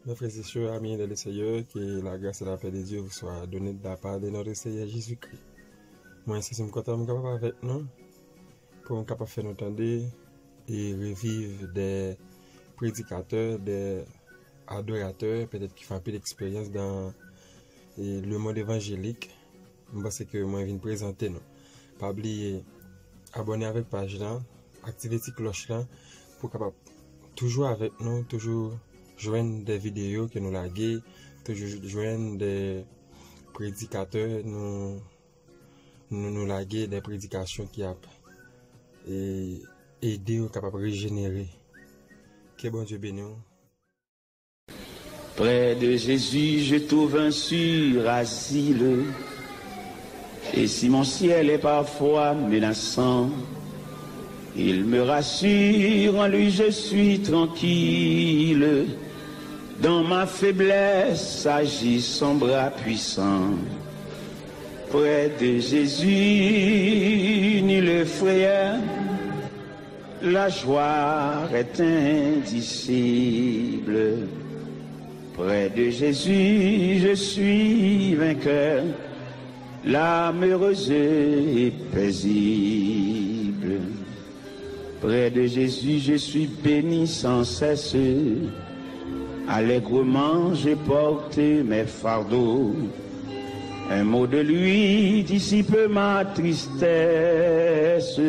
Mes frères et sœurs, amis de le Seigneur, que la grâce et la paix de Dieu vous soient données de la part de notre Seigneur Jésus-Christ. Moi, c'est ce que je suis capable avec nous, pour nous capable de faire entendre et revivre des prédicateurs, des adorateurs, peut-être qui font un peu d'expérience dans le monde évangélique. Je pense que moi, je viens présenter nous. Pas oublier, abonner avec la page là, activer la cloche là, pour capable toujours avec nous, toujours joindre des vidéos que nous laguons, toujours joindre des prédicateurs, nous laguer des prédications qui a et aider au capable de régénérer. Que bon Dieu bénisse. Près de Jésus, je trouve un sûr asile. Et si mon ciel est parfois menaçant, il me rassure, en lui je suis tranquille. Dans ma faiblesse agit son bras puissant. Près de Jésus, nul frayeur, la joie est indicible. Près de Jésus, je suis vainqueur, l'âme heureuse et paisible. Près de Jésus, je suis béni sans cesse. Allègrement, j'ai porté mes fardeaux. Un mot de lui dissipe ma tristesse.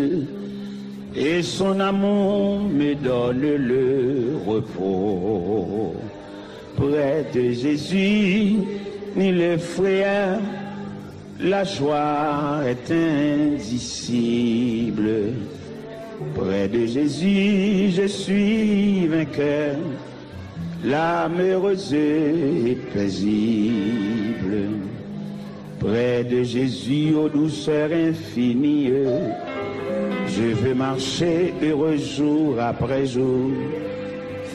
Et son amour me donne le repos. Près de Jésus, ni le frayeur, la joie est indicible. Près de Jésus, je suis vainqueur, l'âme heureuse et paisible. Près de Jésus, aux douceurs infinies, je veux marcher heureux jour après jour,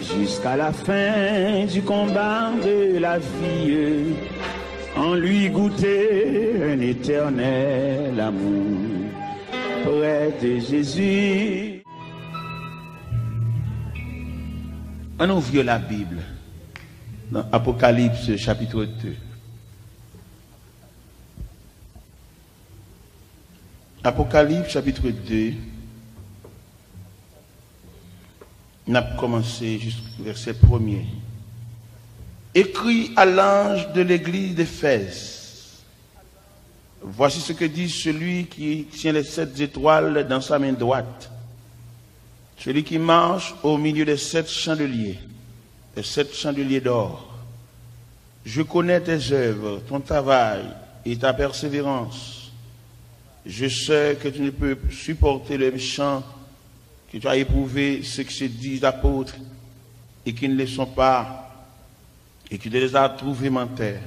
jusqu'à la fin du combat de la vie, en lui goûter un éternel amour. Près de Jésus. On ouvre la Bible dans Apocalypse chapitre 2. Apocalypse chapitre 2. On a commencé jusqu'au verset 1er. Écrit à l'ange de l'église d'Éphèse. Voici ce que dit celui qui tient les 7 étoiles dans sa main droite. Celui qui marche au milieu des 7 chandeliers, les 7 chandeliers d'or. Je connais tes œuvres, ton travail et ta persévérance. Je sais que tu ne peux supporter le méchant, que tu as éprouvé ce que se disent apôtres et qui ne le sont pas, et que tu les as trouvés mentaires,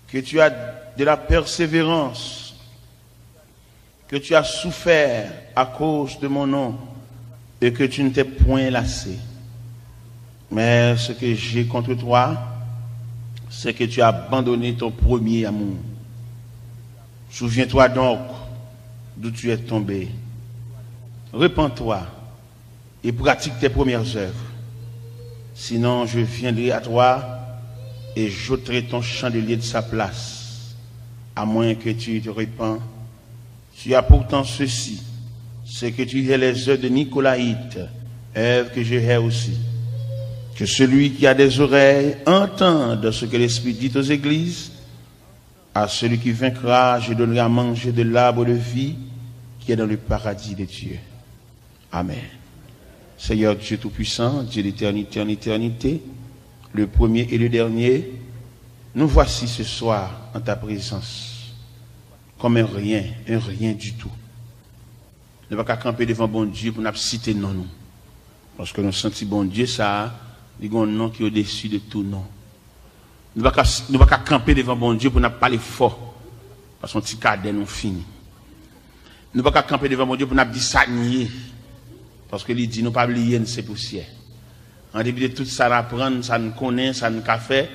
que tu as de la persévérance, que tu as souffert à cause de mon nom et que tu ne t'es point lassé. Mais ce que j'ai contre toi, c'est que tu as abandonné ton premier amour. Souviens-toi donc d'où tu es tombé. Repens-toi et pratique tes premières œuvres. Sinon, je viendrai à toi et j'ôterai ton chandelier de sa place, à moins que tu te repens. Tu as pourtant ceci, c'est que tu hais les œuvres de Nicolaïte, œuvres que je hais aussi. Que celui qui a des oreilles entende ce que l'Esprit dit aux églises. À celui qui vaincra, je donnerai à manger de l'arbre de vie qui est dans le paradis de Dieu. Amen. Seigneur Dieu Tout-Puissant, Dieu d'éternité en éternité, le premier et le dernier, nous voici ce soir en ta présence, comme un rien du tout. Nous ne pouvons pas camper devant bon Dieu pour nous citer non nous. Parce que nous sentons bon Dieu, ça, il y a un nom qui est au-dessus de tout nom. Nous ne pouvons pas camper devant bon Dieu pour nous parler fort. Parce qu'on petit cadet nous fini. Nous ne pouvons pas camper devant bon Dieu pour nous dire ça nier. Parce que lui dit, nous ne pouvons pas oublier ces poussières. En début de tout ça, nous apprendre, ça nous connaît, ça nous fait,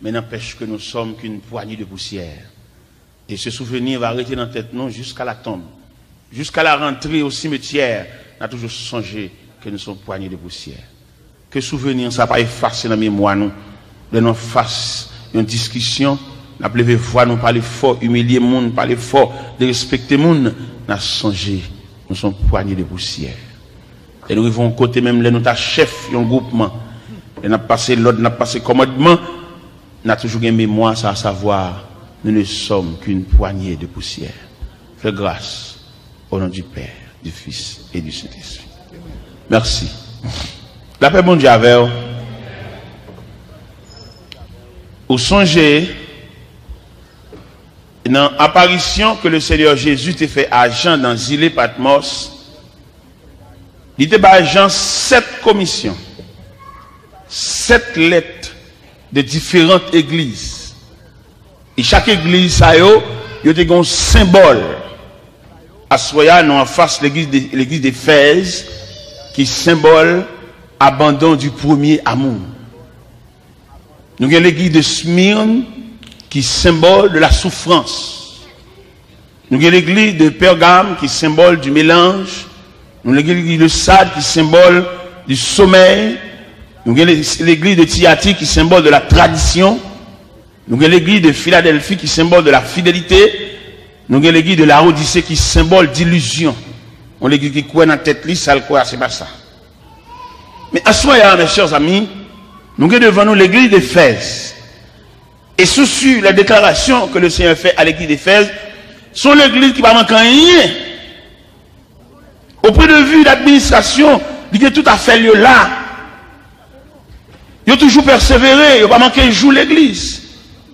mais n'empêche que nous sommes qu'une poignée de poussière. Et ce souvenir va rester dans la tête, non, jusqu'à la tombe. Jusqu'à la rentrée au cimetière, on a toujours songé que nous sommes poignés de poussière. que souvenir ça pas effacer dans la mémoire nous. De nous face une discussion, n'a levé voix, nous parler fort, humilier monde, parler fort, de respecter monde, n'a songé, nous sommes poignés de poussière. Et nous arrivons côté même les notre chef, un groupement, et n'a passé l'ordre, n'a passé commandement, n'a toujours une mémoire, ça à savoir, nous ne sommes qu'une poignée de poussière. Fais grâce au nom du Père, du Fils et du Saint-Esprit. Merci. La paix, bon Dieu, avec vous. Vous songez dans l'apparition que le Seigneur Jésus t'a fait à Jean dans Zilé Patmos, il t'a fait à Jean 7 commissions, 7 lettres de différentes églises. Et chaque église, ça y a un symbole. À Soya, nous en face l'église d'Éphèse, qui symbole abandon du premier amour. Nous avons l'église de Smyrne, qui symbole de la souffrance. Nous avons l'église de Pergame, qui symbole du mélange. Nous avons l'église de Sade, qui symbole du sommeil. Nous avons l'église de Thyatire, qui symbole de la tradition. Nous avons l'église de Philadelphie, qui symbole de la fidélité. Nous avons l'église de la Odyssée, qui symbole d'illusion. On l'église qui croit dans la tête, ça le croit, c'est pas ça. Mais à ce moment-là, mes chers amis, nous avons devant nous l'église d'Éphèse. Et sous la déclaration que le Seigneur fait à l'église d'Éphèse, sont l'église qui va manquer rien. Au point de vue d'administration, il est tout à fait lieu là. Il a toujours persévéré, il n'a pas manqué jour l'église.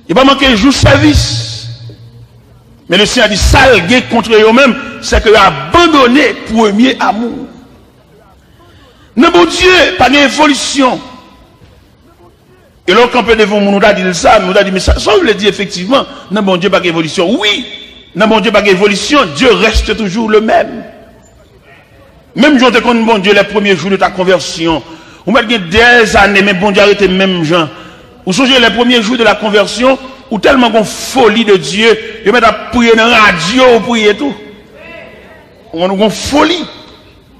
Il n'a pas manqué jour service. Mais le Seigneur a dit, ça, le contre eux-mêmes, c'est qu'il a abandonné premier amour. Non, mon Dieu, pas d'évolution. Et là, quand on peut devant nous a dit ça, nous a dit, mais ça veut dire effectivement, non, mon Dieu, pas d'évolution. Oui, non, mon Dieu, pas d'évolution, Dieu reste toujours le même. Même Jean te connaît, mon Dieu, les premiers jours de ta conversion. Vous mettez des années, mais bon Dieu, arrêtez même Jean. Vous songez les premiers jours de la conversion, ou tellement qu'on folie de Dieu, vous mettez à prier dans la radio, vous priez tout. On a une folie.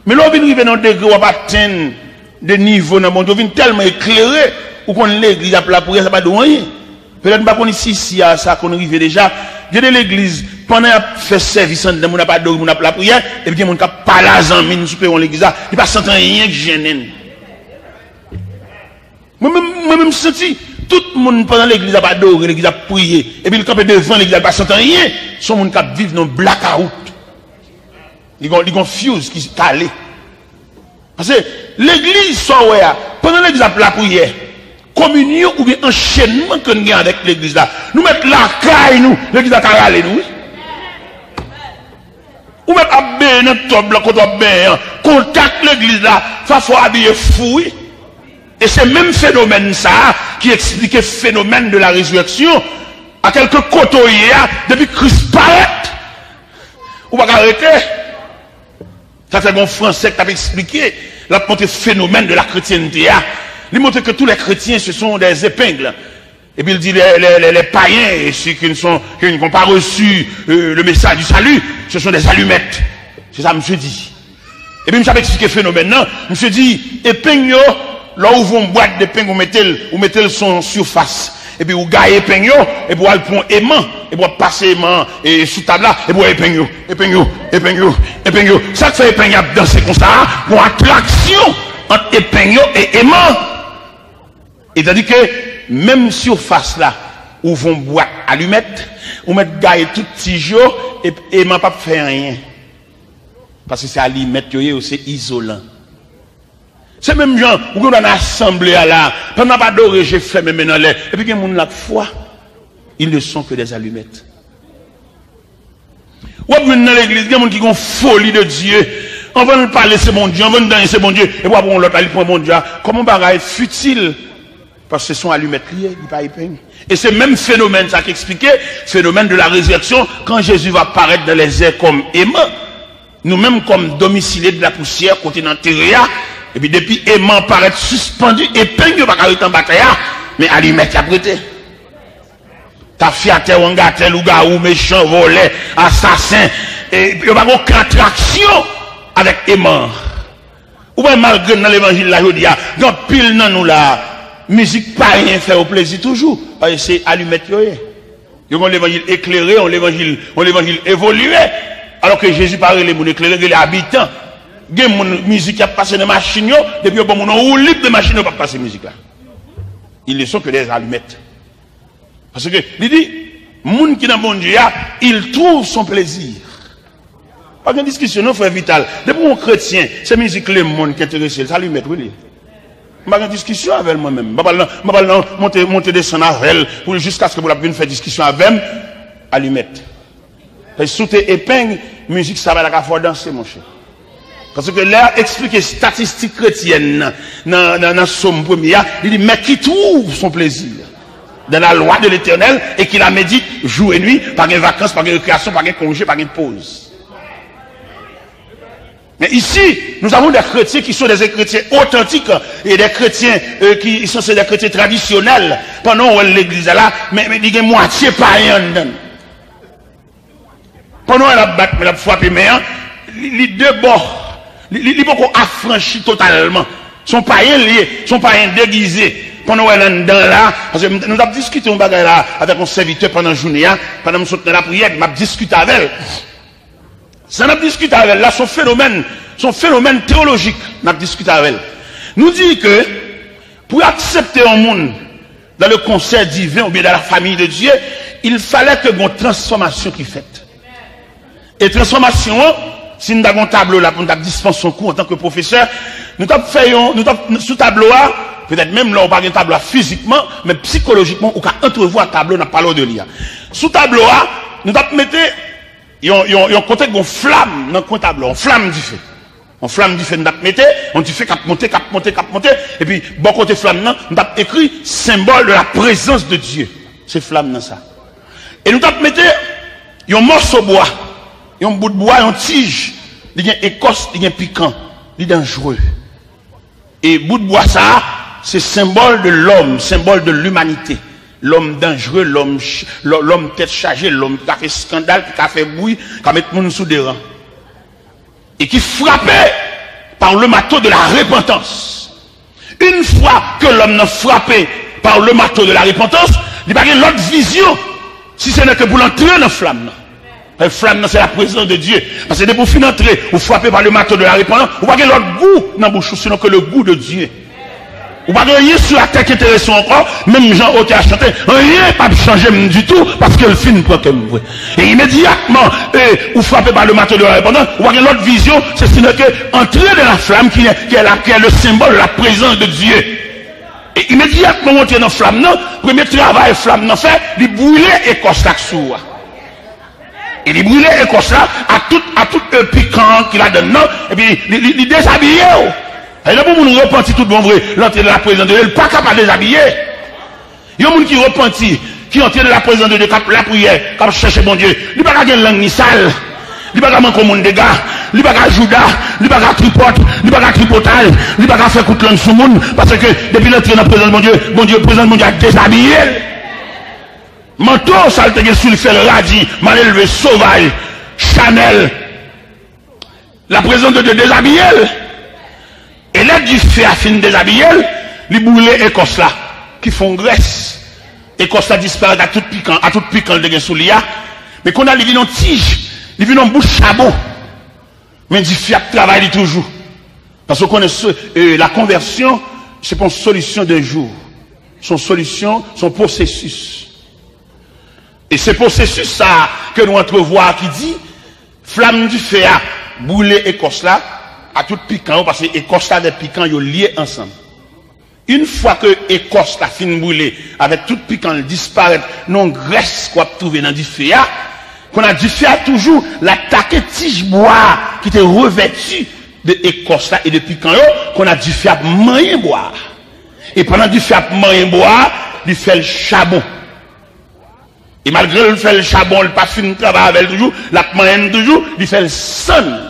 Mais là, on vient arriver dans un degré où on va atteindre des niveaux dans le monde, on vient tellement éclairé, ou qu'on l'église a la prière, ça va de rien. Peut-être pas qu'on ici, ça qu'on arrive déjà. Dieu de l'église, pendant qu'on fait service, on n'a pas de la prière, et puis on n'a pas la zamine, nous supérons l'église, il n'y a pas sentir rien que gêne. Moi-même, senti, tout le monde pendant l'église a pas adoré, l'église a prié, et puis le camp est devant l'église a pas senti rien, son monde qui vit dans le blackout. Ils ont fuse qui est calé. Parce que l'église, pendant l'église a la prière, communion ou bien enchaînement que nous avons avec l'église là, nous mettons la caille, nous, l'église a calé, nous. Ou mettons à bain, notre top là, quand on bain, contact l'église là, il faut habiller fou. Et c'est même phénomène ça qui explique le phénomène de la résurrection à quelques côtés depuis Christ paraît. Ou pas arrêter. Ça c'est bon français qui t'a expliqué la phénomène de la chrétienté. Il montre que tous les chrétiens ce sont des épingles. Et puis il dit les païens, ceux qui n'ont pas reçu le message du salut, ce sont des allumettes. C'est ça, monsieur dit. Et puis, je vais expliquer le phénomène. Monsieur dit, épingles, là où vous boîte d'épingles, vous mettez son surface. Et puis, vous gagnez épingles, et puis, vous prenez aimant, et vous passez aimant, et sous table là, et vous épingles. Ça fait épingles danser comme ça, pour attraction entre épingles et aimant. Et c'est-à-dire que, même surface là, où vont boire allumettes, ou mettre gaille tout petit jour, et m'a pas fait rien. Parce que c'est allumette, c'est isolant. C'est même gens, où on a une assemblée là, pendant pas d'oré, j'ai fait mes mains dans l'air, et puis il y a des gens la foi, ils ne sont que des allumettes. Ou bien dans l'église, il y a des gens qui ont folie de Dieu. On va nous parler, c'est mon Dieu, on va nous donner, c'est mon Dieu, et puis on l'autre, il prend mon Dieu. Comment bagaille futile? Parce que ce sont allumettes liées, il n'y a pas épingle. Et c'est le même phénomène, ça qui expliquait, phénomène de la résurrection, quand Jésus va apparaître dans les airs comme aimant, nous-mêmes comme domiciliés de la poussière, continent terréa, et puis depuis aimant paraître suspendu, épingle, pas arrêter en bataille, mais allumette qui a prêté. Ta fiateur, ou ngatel, ou gaou, méchant, volé, assassin, et il n'y a pas aucune attraction avec aimant. Ou bien malgré dans l'évangile là, je dis, dans pile dans nous là, musique pas rien fait au plaisir toujours. Parce que c'est allumette yoye. Ils ont l'évangile éclairé, on l'évangile évolué. Alors que Jésus parlait les moun éclairés, les habitants. Il y a une musique qui a passé dans la machine, depuis bon moun ou libre de machine, pas passer musique là. Ils ne sont que des allumettes. Parce que, il dit, moun qui dans le bon Dieu, il trouve son plaisir. Pas de discussion, non, frère Vital. Depuis un chrétien, c'est musique le monde qui est intéressé, ça lui met, oui. Pas de discussion avec moi-même. Je vais monter descendre avec elle, pour jusqu'à ce que vous puissiez faire discussion avec elle, allumette. Et sous tes épingles, musique, ça va la faire danser, mon cher. Parce que là, expliquer statistiques chrétiennes dans Somme 1er, il dit, mais qui trouve son plaisir dans la loi de l'Éternel et qui la médite jour et nuit, par des vacances, par des récréations, par des congés, par des pauses. Mais ici, nous avons des chrétiens qui sont des chrétiens authentiques et des chrétiens qui sont des chrétiens traditionnels. Pendant l'église là, mais il y a moitié païen dedans. Pendant elle a frappé, mais les deux bords, ils sont affranchis totalement. Son païen lié, son païen déguisé. Pendant elle est dedans là, parce que nous avons discuté un bagage là avec un serviteur pendant la journée, pendant que nous sommes dans la prière, il m'a discuté avec elle. Ça n'a discuté avec elle, là, son phénomène théologique, n'a discuté avec elle. Nous dit que, pour accepter un monde dans le concert divin, ou bien dans la famille de Dieu, il fallait que une transformation qui faite. Et transformation, si nous avons un tableau là, pour nous dispenser son cours en tant que professeur, nous avons fait, sous tableau là, peut-être même là, on parle de tableau physiquement, mais psychologiquement, on peut entrevoir un tableau, on n'a pas l'eau de lire. Sous tableau là, nous avons mis ils ont compté une flamme dans le tableau, une flamme du feu. Une flamme du feu, nous avons mis, on dit fait cap monter, et puis, bon côté flamme, nous avons écrit symbole de la présence de Dieu. C'est flamme dans ça. Et nous avons mis, un morceau de bois, un bout de bois, une tige, il y a écorce, il y a piquant, il est dangereux. Et bout de bois, ça, c'est symbole de l'homme, symbole de l'humanité. L'homme dangereux, l'homme tête chargée, l'homme qui a fait scandale, qui a fait bruit, qui a mis tout le monde sous des rangs. Et qui frappait par le marteau de la repentance. Une fois que l'homme n'a frappé par le marteau de la repentance, il n'y a pas l'autre vision, si ce n'est que pour l'entrer dans la flamme. La flamme, c'est la présence de Dieu. Parce que dès pour finir entrer, ou frapper par le marteau de la repentance, vous n'avez pas l'autre goût dans la bouche, sinon que le goût de Dieu. Ou pas rien sur la tête qui intéressant encore, même Jean Haute a chanté, rien pas changer du tout, parce que le film prend comme vous. Et immédiatement, ou frappé par le marteau de la repentance, ou voyez l'autre vision, c'est sinon que entrer dans la flamme qui est le symbole de la présence de Dieu. Et immédiatement, on entre dans la flamme, non, premier travail, flamme, non, fait, il brûler et constat sous. Et il brûler et constat à tout piquant qu'il a dedans, et puis il déshabille. Et là, pour nous repentir tout bon vrai, l'entrée de la présence de Dieu, il n'est pas capable de déshabiller. Il y a des gens qui repentent, qui entrent de la présence de Dieu, la prière, qui cherchent bon Dieu. Il n'y a pas de langue ni sale. Il n'y a pas de manque au monde des gars. Il n'y a pas de judas. Il n'y a pas de tripote. Il n'y a pas de tripotage. Il n'y a pas de faire coup de langue sur le monde. Parce que depuis l'entrée de la présence de bon Dieu, présence de Dieu a déshabillé. Manteau, ça le sur le fait radis, mal élevé, sauvage, Chanel. La présence de Dieu déshabillé. Et là, du fait à fin déshabiller, les boulets écorce là, qui font graisse. Écorce là disparaît à tout piquant de soulia. Mais qu'on a les vignes en tige, les vignes en bouche chabot. Mais du fait travaille toujours. Parce qu'on connaît la conversion, c'est pas une solution d'un jour. Son solution, son processus. Et ce processus ça, que nous entrevoyons qui dit, flamme du feu à boulet écorce là, à tout piquant, parce que écorce et piquant, ils liés ensemble. Une fois que écorce la fin brûlée, avec tout piquant, disparaît, non graisse qu'on a trouvé dans du feu, qu'on a du feu toujours, l'attaquer tige bois, qui était revêtu de écorce et de piquant, qu'on a du feu à manger bois. Et pendant du feu à manger bois, il fait le charbon. Et malgré le fait le charbon, il pas fini de travailler avec toujours, la manger toujours, il fait le son.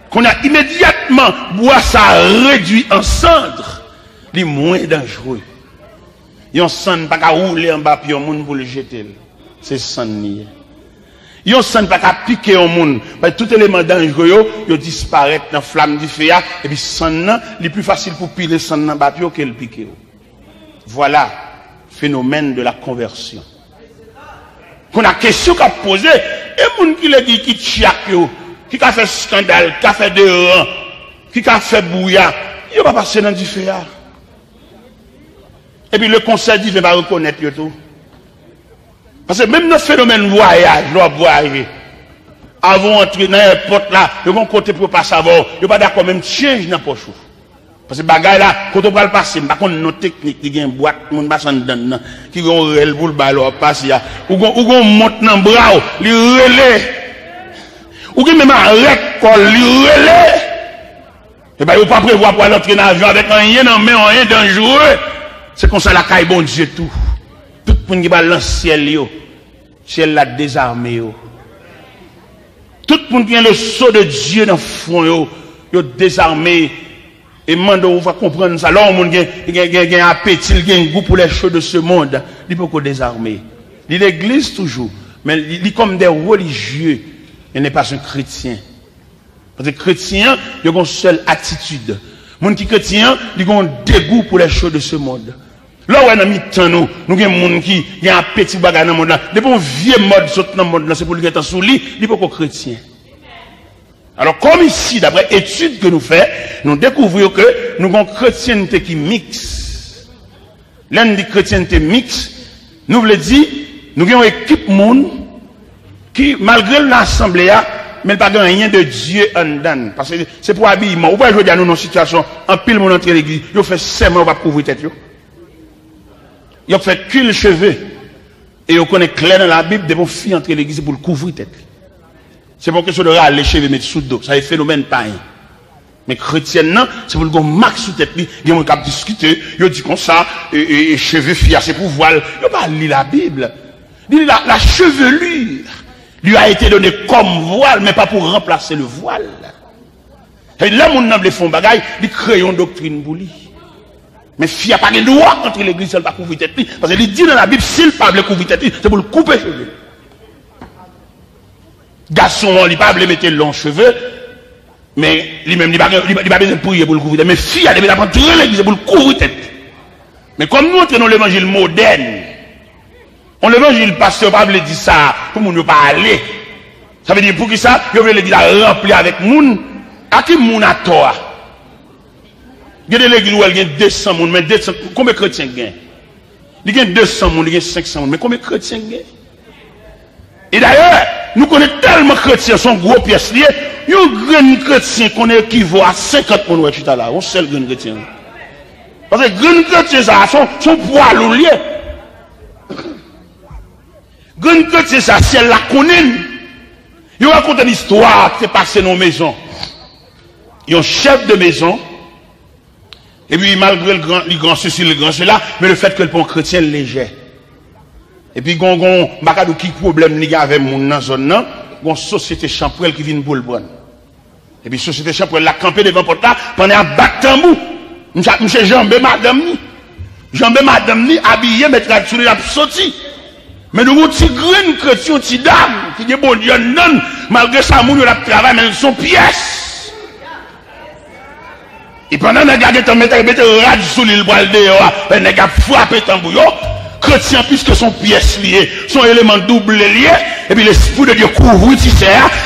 Qu'on a immédiatement bois ça réduit en cendres, les moins dangereux. Yon cendre pas qu'à rouler en bas puis yon moun pour le jeter. C'est cendre. Yon sang pas qu'à piquer au monde. Parce que tout élément dangereux, yo disparaît dans la flamme du feu, et puis sang nan, il est plus facile pour piler sang nan batio que le piquer. Voilà, phénomène de la conversion. Qu'on a question qu'à poser, et moun qui le dit qui tchiak yo, qui a fait scandale, qui a fait de rang, qui a fait bouillard, il va passer dans du feu. Et puis le conseil divin va reconnaître yo tout. Parce que même dans le phénomène voyage, voyager, avant d'entrer dans l'aéroport là, ils vont côté pour pas savoir, ils pas d'accord même change dans poche. Parce que bagay là, quand on va le passer, par contre nos techniques, il y a une boîte, mon passe en dedans, qui ont réel pour le ballon passer là, ou gon monte dans bras, li relais. Ou même arrête col, li relais. Et ben vous pas prévoir pour aller entrer dans l'avion avec rien dans main, rien dangereux. C'est comme ça la caille bon Dieu tout. Tout le monde qui va dans le ciel, le ciel l'a désarmé. Yo. Tout le monde qui a le sceau de Dieu dans le fond, il désarmé. Et maintenant, on va comprendre ça. Là, on a un appétit, il a un goût pour les choses de ce monde. Il peut qu'on désarmer. L'église toujours. Mais il est comme des religieux. Il n'est pas un chrétien. Parce que chrétien, il a une seule attitude. Les gens qui sont chrétiens, ils ont un dégoût pour les choses de ce monde. Là où on a mis temps, nous avons des gens qui ont un petit bagage dans le monde. Des bons vieux modes dans le monde, c'est pour les gens sous lit, ils ne sont pas chrétiens. Alors, comme ici, d'après études que nous faisons, nous découvrons que nous avons une chrétienté qui mixe. L'un des chrétienté mixe, nous voulons dire, nous avons une équipe monde qui, malgré l'assemblée, mais il n'y a pas rien de Dieu en dedans. Parce que c'est pour habillement. Vous voyez, je dis à nous dans une situation, en pile, mon entrée à l'église, ils ont fait serment, on va couvrir tête. Ils ont fait cul cheveux. Et ils connaissent clair dans la Bible, des bonnes filles entrer à l'église pour le couvrir tête. C'est pour question de râler les cheveux mettre sous le dos. Ça est phénomène païen. Mais chrétien, non, c'est pour le max sous tête. Ils ont discuté, ils ont dit comme ça, et cheveux filles, c'est pour voile. Ils n'ont pas lu la Bible. La chevelure lui a été donnée comme voile, mais pas pour remplacer le voile. Et là, mon nom, les font bagaille, ils créent une doctrine pour lui. Mais fille n'a pas le droit entre l'église, elle va couvrir tête. Parce qu'il dit dans la Bible, s'il ne peut pas couvrir tête, c'est pour le couper les cheveux. Garçon, il ne peut pas mettre long cheveux, mais lui-même, il n'a pas besoin de prier pour le couvrir tête. Mais fille, elle a besoin de l'église pour le couvrir tête. Mais comme nous entrons dans l'évangile moderne, on l'évangile pasteur pas dire ça, pour nous ne pas aller. Ça veut dire pour qui ça? Il veut l'église remplir avec moun, à qui moun a tort? Il y a des églises où il y a 200 moun, mais 200, combien de chrétiens gagnent? Il y a 200 moun, il y a 500 moun, mais combien de chrétiens gagnent? Et d'ailleurs, nous connaissons tellement de chrétiens, sont gros pièces liées, il y a un grand chrétien qu'on équivaut à 50 moun, tout à l'heure, un seul grand chrétien. Parce que grand chrétien, ça, sont poids ou liés. Grand chrétien, ça, c'est la connaît. Il raconte une histoire qui s'est passée dans nos maisons. Il y a un chef de maison, et puis malgré le grand ceci, le grand cela, mais le fait que le pont chrétien est léger. Et puis, gon, bakadou qui problème n'y avec mon dans zone nan, gon société champrel qui vient pour le prendre. Et puis société champrel la campé devant porte là pendant un bac tambou. Monsieur Jambé madame ni habillé mettre la sur la sorti. Mais nous avons petit grain chrétien petit dame qui dit bon Dieu non, malgré ça moun la travail mais son pièce. Et pendant que nous avons mettre rad sur l'île boile dehors, nous avons frappé tambou yo. Chrétien, puisque son pièce liée, son élément double lié, et puis l'esprit de Dieu couvre ici,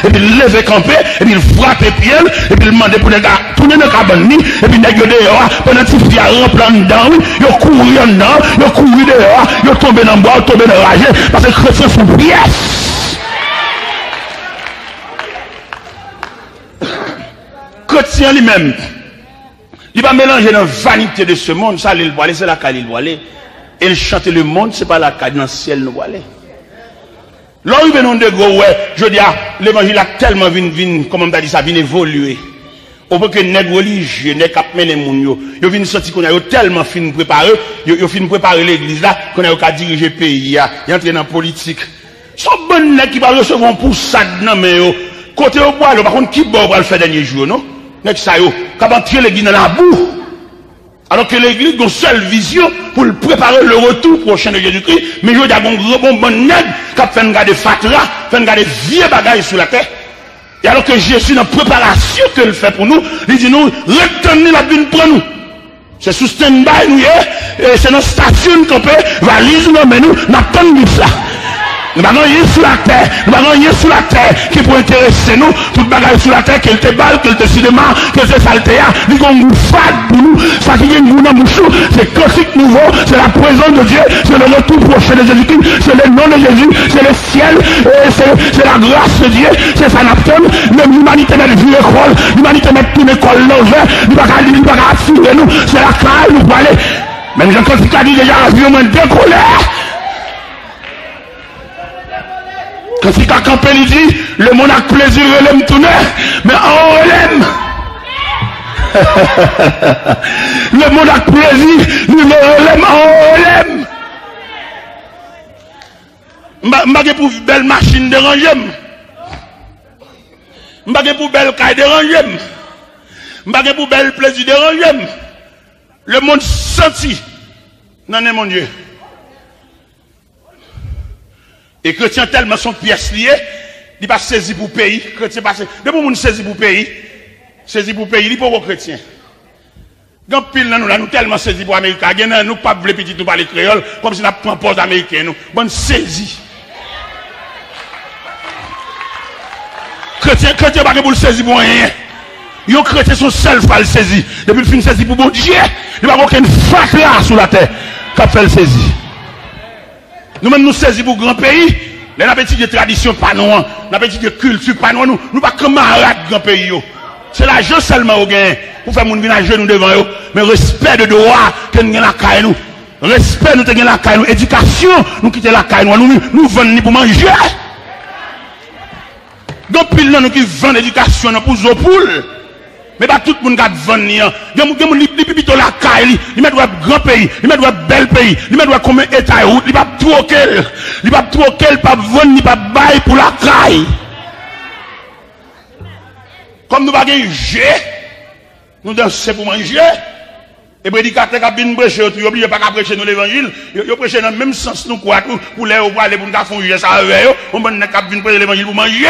et puis lever camper, et puis il frappe pied, et puis il demande pour les gars, tourner dans la cabane, et puis il y a dehors, pendant qu'il y a un plan dedans, il court dedans, il court dehors, il tombe dans le bois, il tombe dans le rage, parce que chrétien, son pièce. Chrétien lui-même, il va mélanger dans la vanité de ce monde, ça, il va aller, c'est la cale, il va aller. Et le chanter le monde, c'est pas la cadence dans le ciel, nous voilà. Là, il vient de gros, ouais, je dis, l'évangile a tellement comment on a dit ça, vient évoluer. Au point que les religieux, les cap les moun ils viennent sentir qu'on a tellement fin préparé, ils fin préparer l'église là, qu'on a qu'à diriger le pays, ils entrent dans la politique. Son bon nèg qui va recevoir pour ça, non, mais côté au bois, par contre, qui va le faire dernier jour, non? Nèg ça yo, quand entrer l'église dans la boue. Alors que l'église a une seule vision pour préparer le retour prochain de Jésus-Christ, mais il y a un gros bon nègre qui a fait garder fatra, fait garder vieux bagages sur la terre. Et alors que Jésus, dans la préparation qu'il fait pour nous, il dit nous, retenez la vie pour nous. C'est sous stand-by, nous, et c'est notre station campée, valise, nous, mais nous, n'attendons ça. Nous n'avons rien sur la terre, nous n'avons rien sur la terre qui peut intéresser nous, tout bagage sur la terre, qu'elle te balle, qu'elle te cinéma, que c'est saltéa, nous avons une fade pour nous, ça qui est nous dans bouchou, c'est classique nouveau, c'est la présence de Dieu, c'est le retour prochain de Jésus-Christ, c'est le nom de Jésus, c'est le ciel, c'est la grâce de Dieu, c'est sa napton, même l'humanité met vie école, l'humanité met une école l'envers, nous ne pouvons pas attirer nous, c'est la caille, nous pouvons aller, même Jean-Claude a dit déjà, la vie au moins décollée. Quand il a campé, il dit, le monde a plaisir, il l'aime tout neuf, mais on l'aime. Le monde a plaisir, nous l'aime, on l'aime. M'bagé pour belle machine déranger. M'bagé pour belle caille déranger. M'bagé pour belle plaisir déranger. Le monde senti. Non, non, mon Dieu. Et chrétien tellement son pièce liée, il pas saisi pour pays, chrétien pas saisi. De pour moun saisi pour pays, il pas pour chrétien. Quand pile nous tellement saisi pour américain, nous pas voulons petit nous parler créole comme si nous prend pause américain nous. Bonne saisie. Chrétien pas pour le saisir pour rien. Yon chrétien son seul fois le saisi. Depuis le fin saisi pour bon Dieu, il n'y a aucune fac là sous la terre qui fait le saisi. Nous-mêmes nous saisissons pour grand pays, les appétits de tradition pas nous, l'appétit de culture pas nous, nous pas camarades grand pays. C'est l'argent seulement au gain pour faire mon village nous devant eux, mais respect de droit que nous avons la caille nous. Respect nous avons la caille nous, éducation nous quitter la caille nous vendons pour manger. Donc pile nous qui vendent l'éducation pour nos poules. Mais pas tout le monde qui vend ni. Il plutôt la caille, il met grand pays, il met bel pays, il met combien état route, il pas troquer, pas vendre ni pas bail pour la caille. Comme nous pas manger, nous dansons pour manger. Et prédicateur qui vient prêcher, il n'oublie pas qu'à prêcher nous l'évangile, il prêche dans le même sens nous quoi pour les ou aller pour nous faire manger ça avec eux, on va venir prêcher l'évangile pour manger.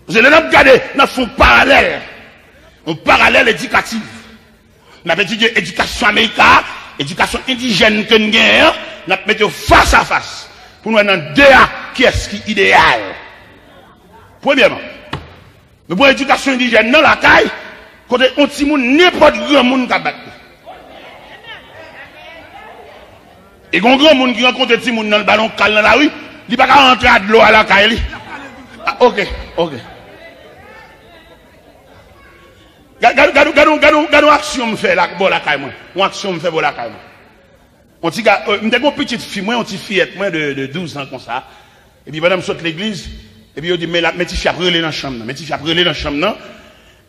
Vous allez regarder, nous faisons un parallèle éducatif. Nous avons étudié l'éducation américaine, l'éducation indigène que nous avons, nous avons mis face à face. Pour nous avoir deux qui est-ce qui est idéal. Premièrement, nous avons l'éducation indigène dans la caille, quand on petit monde, n'importe grand monde qui battu. Et quand un grand monde qui rencontre un petit monde dans le ballon cal dans la rue, il ne peut pas rentrer à de l'eau à la caille. Ah, ok. Gardons action me fait la caille moi. Une action me fait la caille moi. On dit m'était une petite fille moi, une petite fillette moi de 12 ans comme ça. Et puis madame saute l'église et puis il dit mais petit fille a brûlé dans la chambre. Mais petit fille a brûlé dans la chambre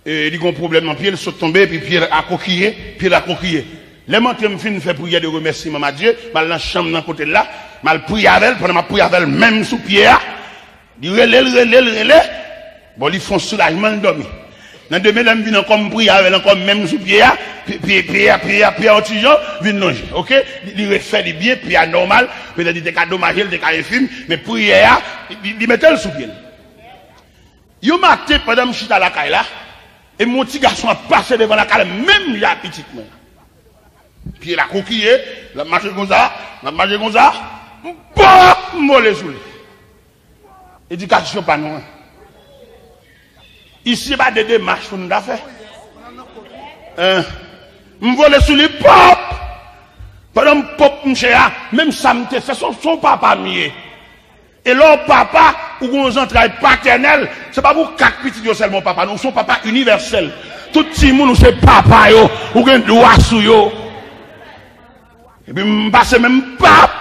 et il a un problème dans pied, il saute tomber puis pied a coquillé. Les menteurs me fin fait prière de remerciement à Dieu, mal dans la chambre dans côté là, mal prier avec elle pendant ma prière avec elle même sous pied. Il relève. Bon, ils font soulagement de dormir. Dans deux mesdames viennent comme prier avec encore même sous pied, puis antigen, viennent longer. Ok? Il refait du bien, puis normal, peut-être il était dommagé, il était infime, mais prière, il mettait le sous pied. Yo matin pendant que je suis à la caille là, et mon petit garçon a passé devant la caille, même il a petit. Puis il a coquillé, il a marché comme ça, bon, mollet sous lui. Éducation pas non. Ici, pas de démarches pour nous faire. Je vole sous les pop. Pendant que pop, même ça me fait son papa mieux. Et leur papa, ou nous entrailles paternel, c'est pas pour quatre petits seulement papa, nous sommes papa universel. Tout le monde, c'est papa, ou un droit sous yo. Et puis, je passe même pas,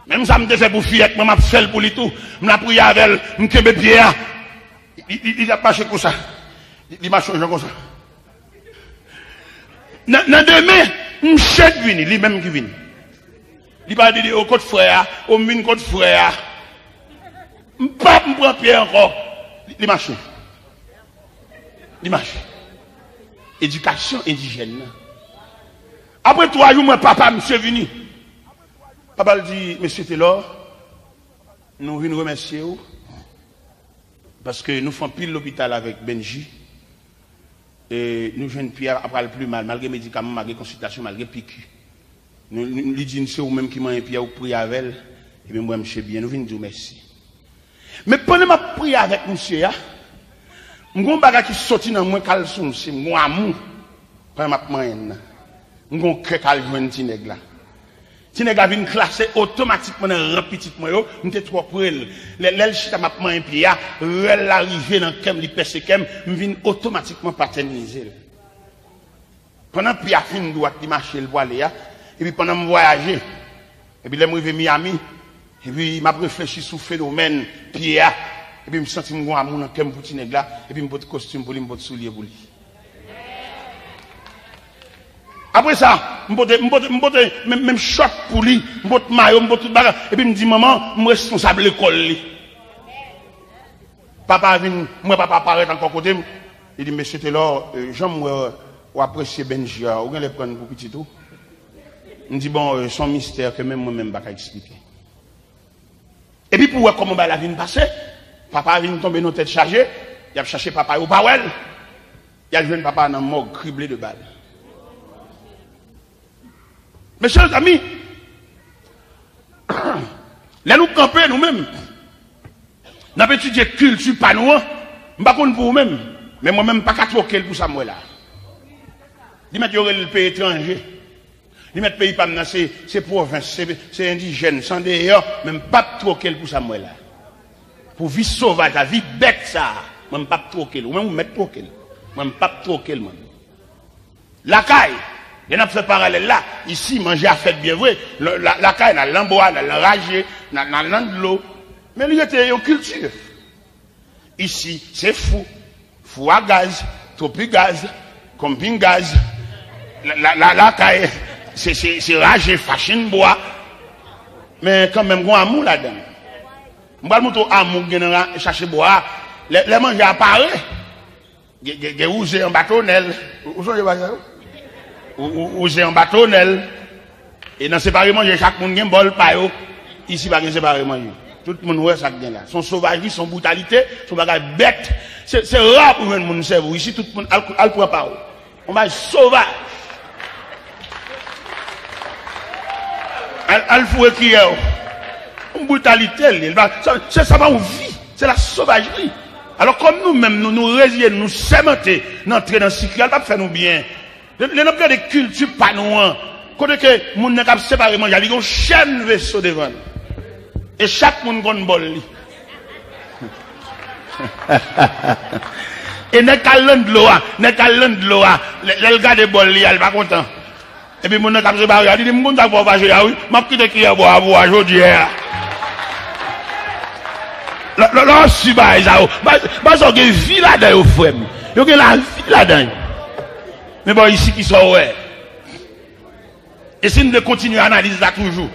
même ça me fait pour fillette, je m'a fait pour lui tout. Je m'a prié avec elle, je me suis pied. Il a marché comme ça. Il marche comme ça. Dans demain, je suis venu, lui-même qui vient. Il va dire au côté frère, au mine côté frère. Je ne prends pas pied encore. Il marche. éducation indigène. Après 3 jours, mon papa, monsieur venu. Papa dit, monsieur Taylor, nous venons remercier vous. Parce que nous faisons pile l'hôpital avec Benji. Et nous jouons Pierre après le plus mal, malgré médicaments, malgré consultation, malgré piqûre. Nous lui disons, c'est vous-même qui m'avez Pierre, vous priez avec elle. Et bien, moi, monsieur, bien, nous venons dire merci. Mais pendant que je prie avec monsieur, je suis un bagage qui sorti dans mon caleçon, c'est mon amour. Pendant que je prie, je suis un cœur qui joue un petit nègre là. Si nèg a vinn classer automatiquement dans rang petit moi yo, m'était trop pour elle. L'elle chita m'a prend un pied, elle arrivé dans kem li percer kem, m'vinn automatiquement paterniser. Pendant pied a fin droite li marcher le voler et puis pendant me voyager et puis là m'arrivé Miami et puis m'a réfléchi sur phénomène pied et puis me senti mon amour dans kem petit nèg là et puis me porte costume pour lui, me porte soulier pour lui. Après ça, je même short pour lui, je me maillot, je tout bagage. Et puis je me dis, maman, je suis responsable de l'école. Papa vient, moi papa apparaît encore côté. Il dit, monsieur Taylor, j'aime apprécier Benji, ou bien les prendre pour petit tout. Je me dis, bon, son mystère que même moi-même, je ne peux pas expliquer. Et puis pour voir comment la vie passe, papa vient tomber dans tête chargée, il a cherché papa au Powell, il a joué papa dans le morgue criblé de balles. Mes chers amis, là nous camper nous-mêmes, nous avons étudié culture pas nous, je ne sais pas pour vous-même, mais moi-même pas qu'à troquer pour ça moi là. Ils mettent le pays étranger, ils mettent le pays pas c'est province, c'est indigène, sans d'ailleurs, même pas troquer pour ça moi là. Pour vie sauvage, la vie bête ça, même pas troquer, ou même mettre troquer, même pas troquer moi. La caille. Il y a fait parallèle là. Ici, manger à fête bien vrai. La caille, dans l'embois, dans l'enragé, dans l'eau. Mais il y a une culture. Ici, c'est fou. Fou à gaz, tropique gaz, camping gaz. La caille, c'est ragé, fashion bois. Mais quand même, il y a un amour là-dedans. Je vais vous amour, chercher bois. Les manger apparaît. Il y a usé en bâtonnel. Ou c'est un bâtonnel. Et dans séparément, chaque monde a un bol payo. Ici, pas séparément. Tout le monde voit ça là. Son sauvagerie, son brutalité, son bagage bête. C'est rare pour le monde cerveau. Ici, tout le monde a le point par. On va sauvage. Elle faut écrire. Une brutalité. Ça va où vie. C'est la sauvagerie. Alors, comme nous-mêmes, nous résilions, nous sémenter, n'entrer dans le cycle, elle va faire nous bien. Les noms de culture pas nous, quand que moun n'a pas séparément, il y a une chaîne vaisseau devant. Et chaque monde a un bol. Et n'est qu'à l'un de l'eau, le gars de bol, il est pas content. Et puis moun n'a pas séparé, il dit, moun n'a pas jouer, oui, m'a quitté qui a boire aujourd'hui. Là, si bah, ça que vie là-dedans, frère. Il y a la vie là-dedans. Mais bon, ici, qui sont ouais. Et si nous continuons à analyser ça toujours,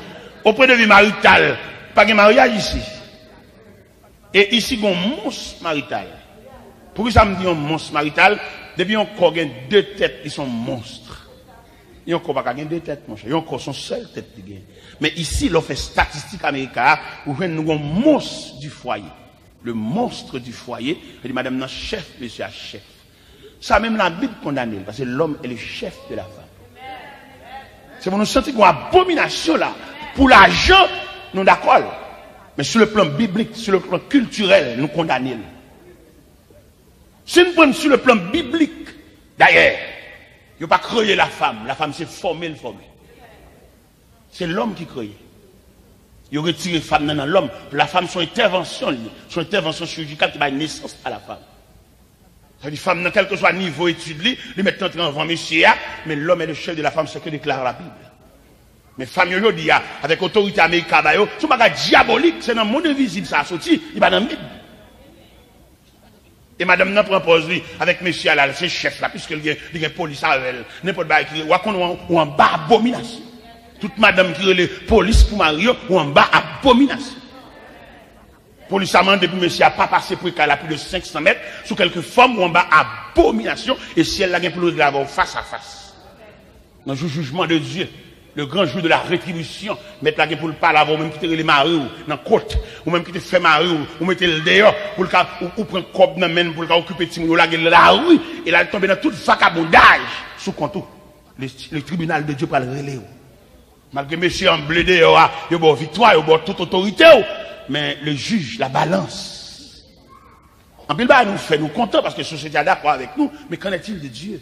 auprès de vie maritale, pas de mariage ici. Et ici, il y a un monstre marital. Pourquoi ça me dit un monstre marital? Depuis on a 2 têtes, ils sont monstres. Il y a encore pas 2 têtes, mon cher. Il y a encore son seul tête. Mais ici, l'on fait statistique américaine, où nous avons un monstre du foyer. Le monstre du foyer, je dis, madame, non, chef, monsieur, chef. Ça même la Bible condamne, parce que l'homme est le chef de la femme. C'est pour nous sentir qu'on a une abomination là. Pour l'argent, nous d'accord. Mais sur le plan biblique, sur le plan culturel, nous condamnons. Si nous prenons sur le plan biblique, d'ailleurs, il n'y a pas créé la femme c'est formé. C'est l'homme qui crée. Il a retiré la femme dans l'homme. La femme, son intervention chirurgicale qui va naissance à la femme. C'est-à-dire, femme, dans quel que soit le niveau d'étude, lui mettent en avant monsieur, mais l'homme est le chef de la femme, c'est que déclare la Bible. Mais femme, aujourd'hui, avec autorité américaine, c'est un bagage diabolique, c'est dans le monde invisible, ça a sorti, il va dans la Bible. Et madame n'a pas posé avec monsieur là, c'est chef là, puisqu'il y a une police avec elle, n'importe quoi, ou en bas abomination. Toute madame qui a les police pour Mario, ou en bas abomination. Police a demandé pour monsieur à pas passer pour qu'elle a plus de 500 mètres sous quelques formes ou en bas abomination et si elle a pour le graver face à face. Dans le jugement de Dieu, le grand jour de la rétribution, mettre la pour le parler avant, même quitter les maris ou dans la côte, ou même quitter fait mari ou mettre le dehors, pour le cas, ou prendre cob dans main pour le cas occuper Timon, la rue, et là, tomber dans tout vagabondage, sous compte le tribunal de Dieu pour le relais. Malgré monsieur en blé dehors, il y a une victoire, il y a toute autorité, mais le juge, la balance. En plus, nous fait nous contents parce que la société est d'accord avec nous, mais qu'en est-il de Dieu?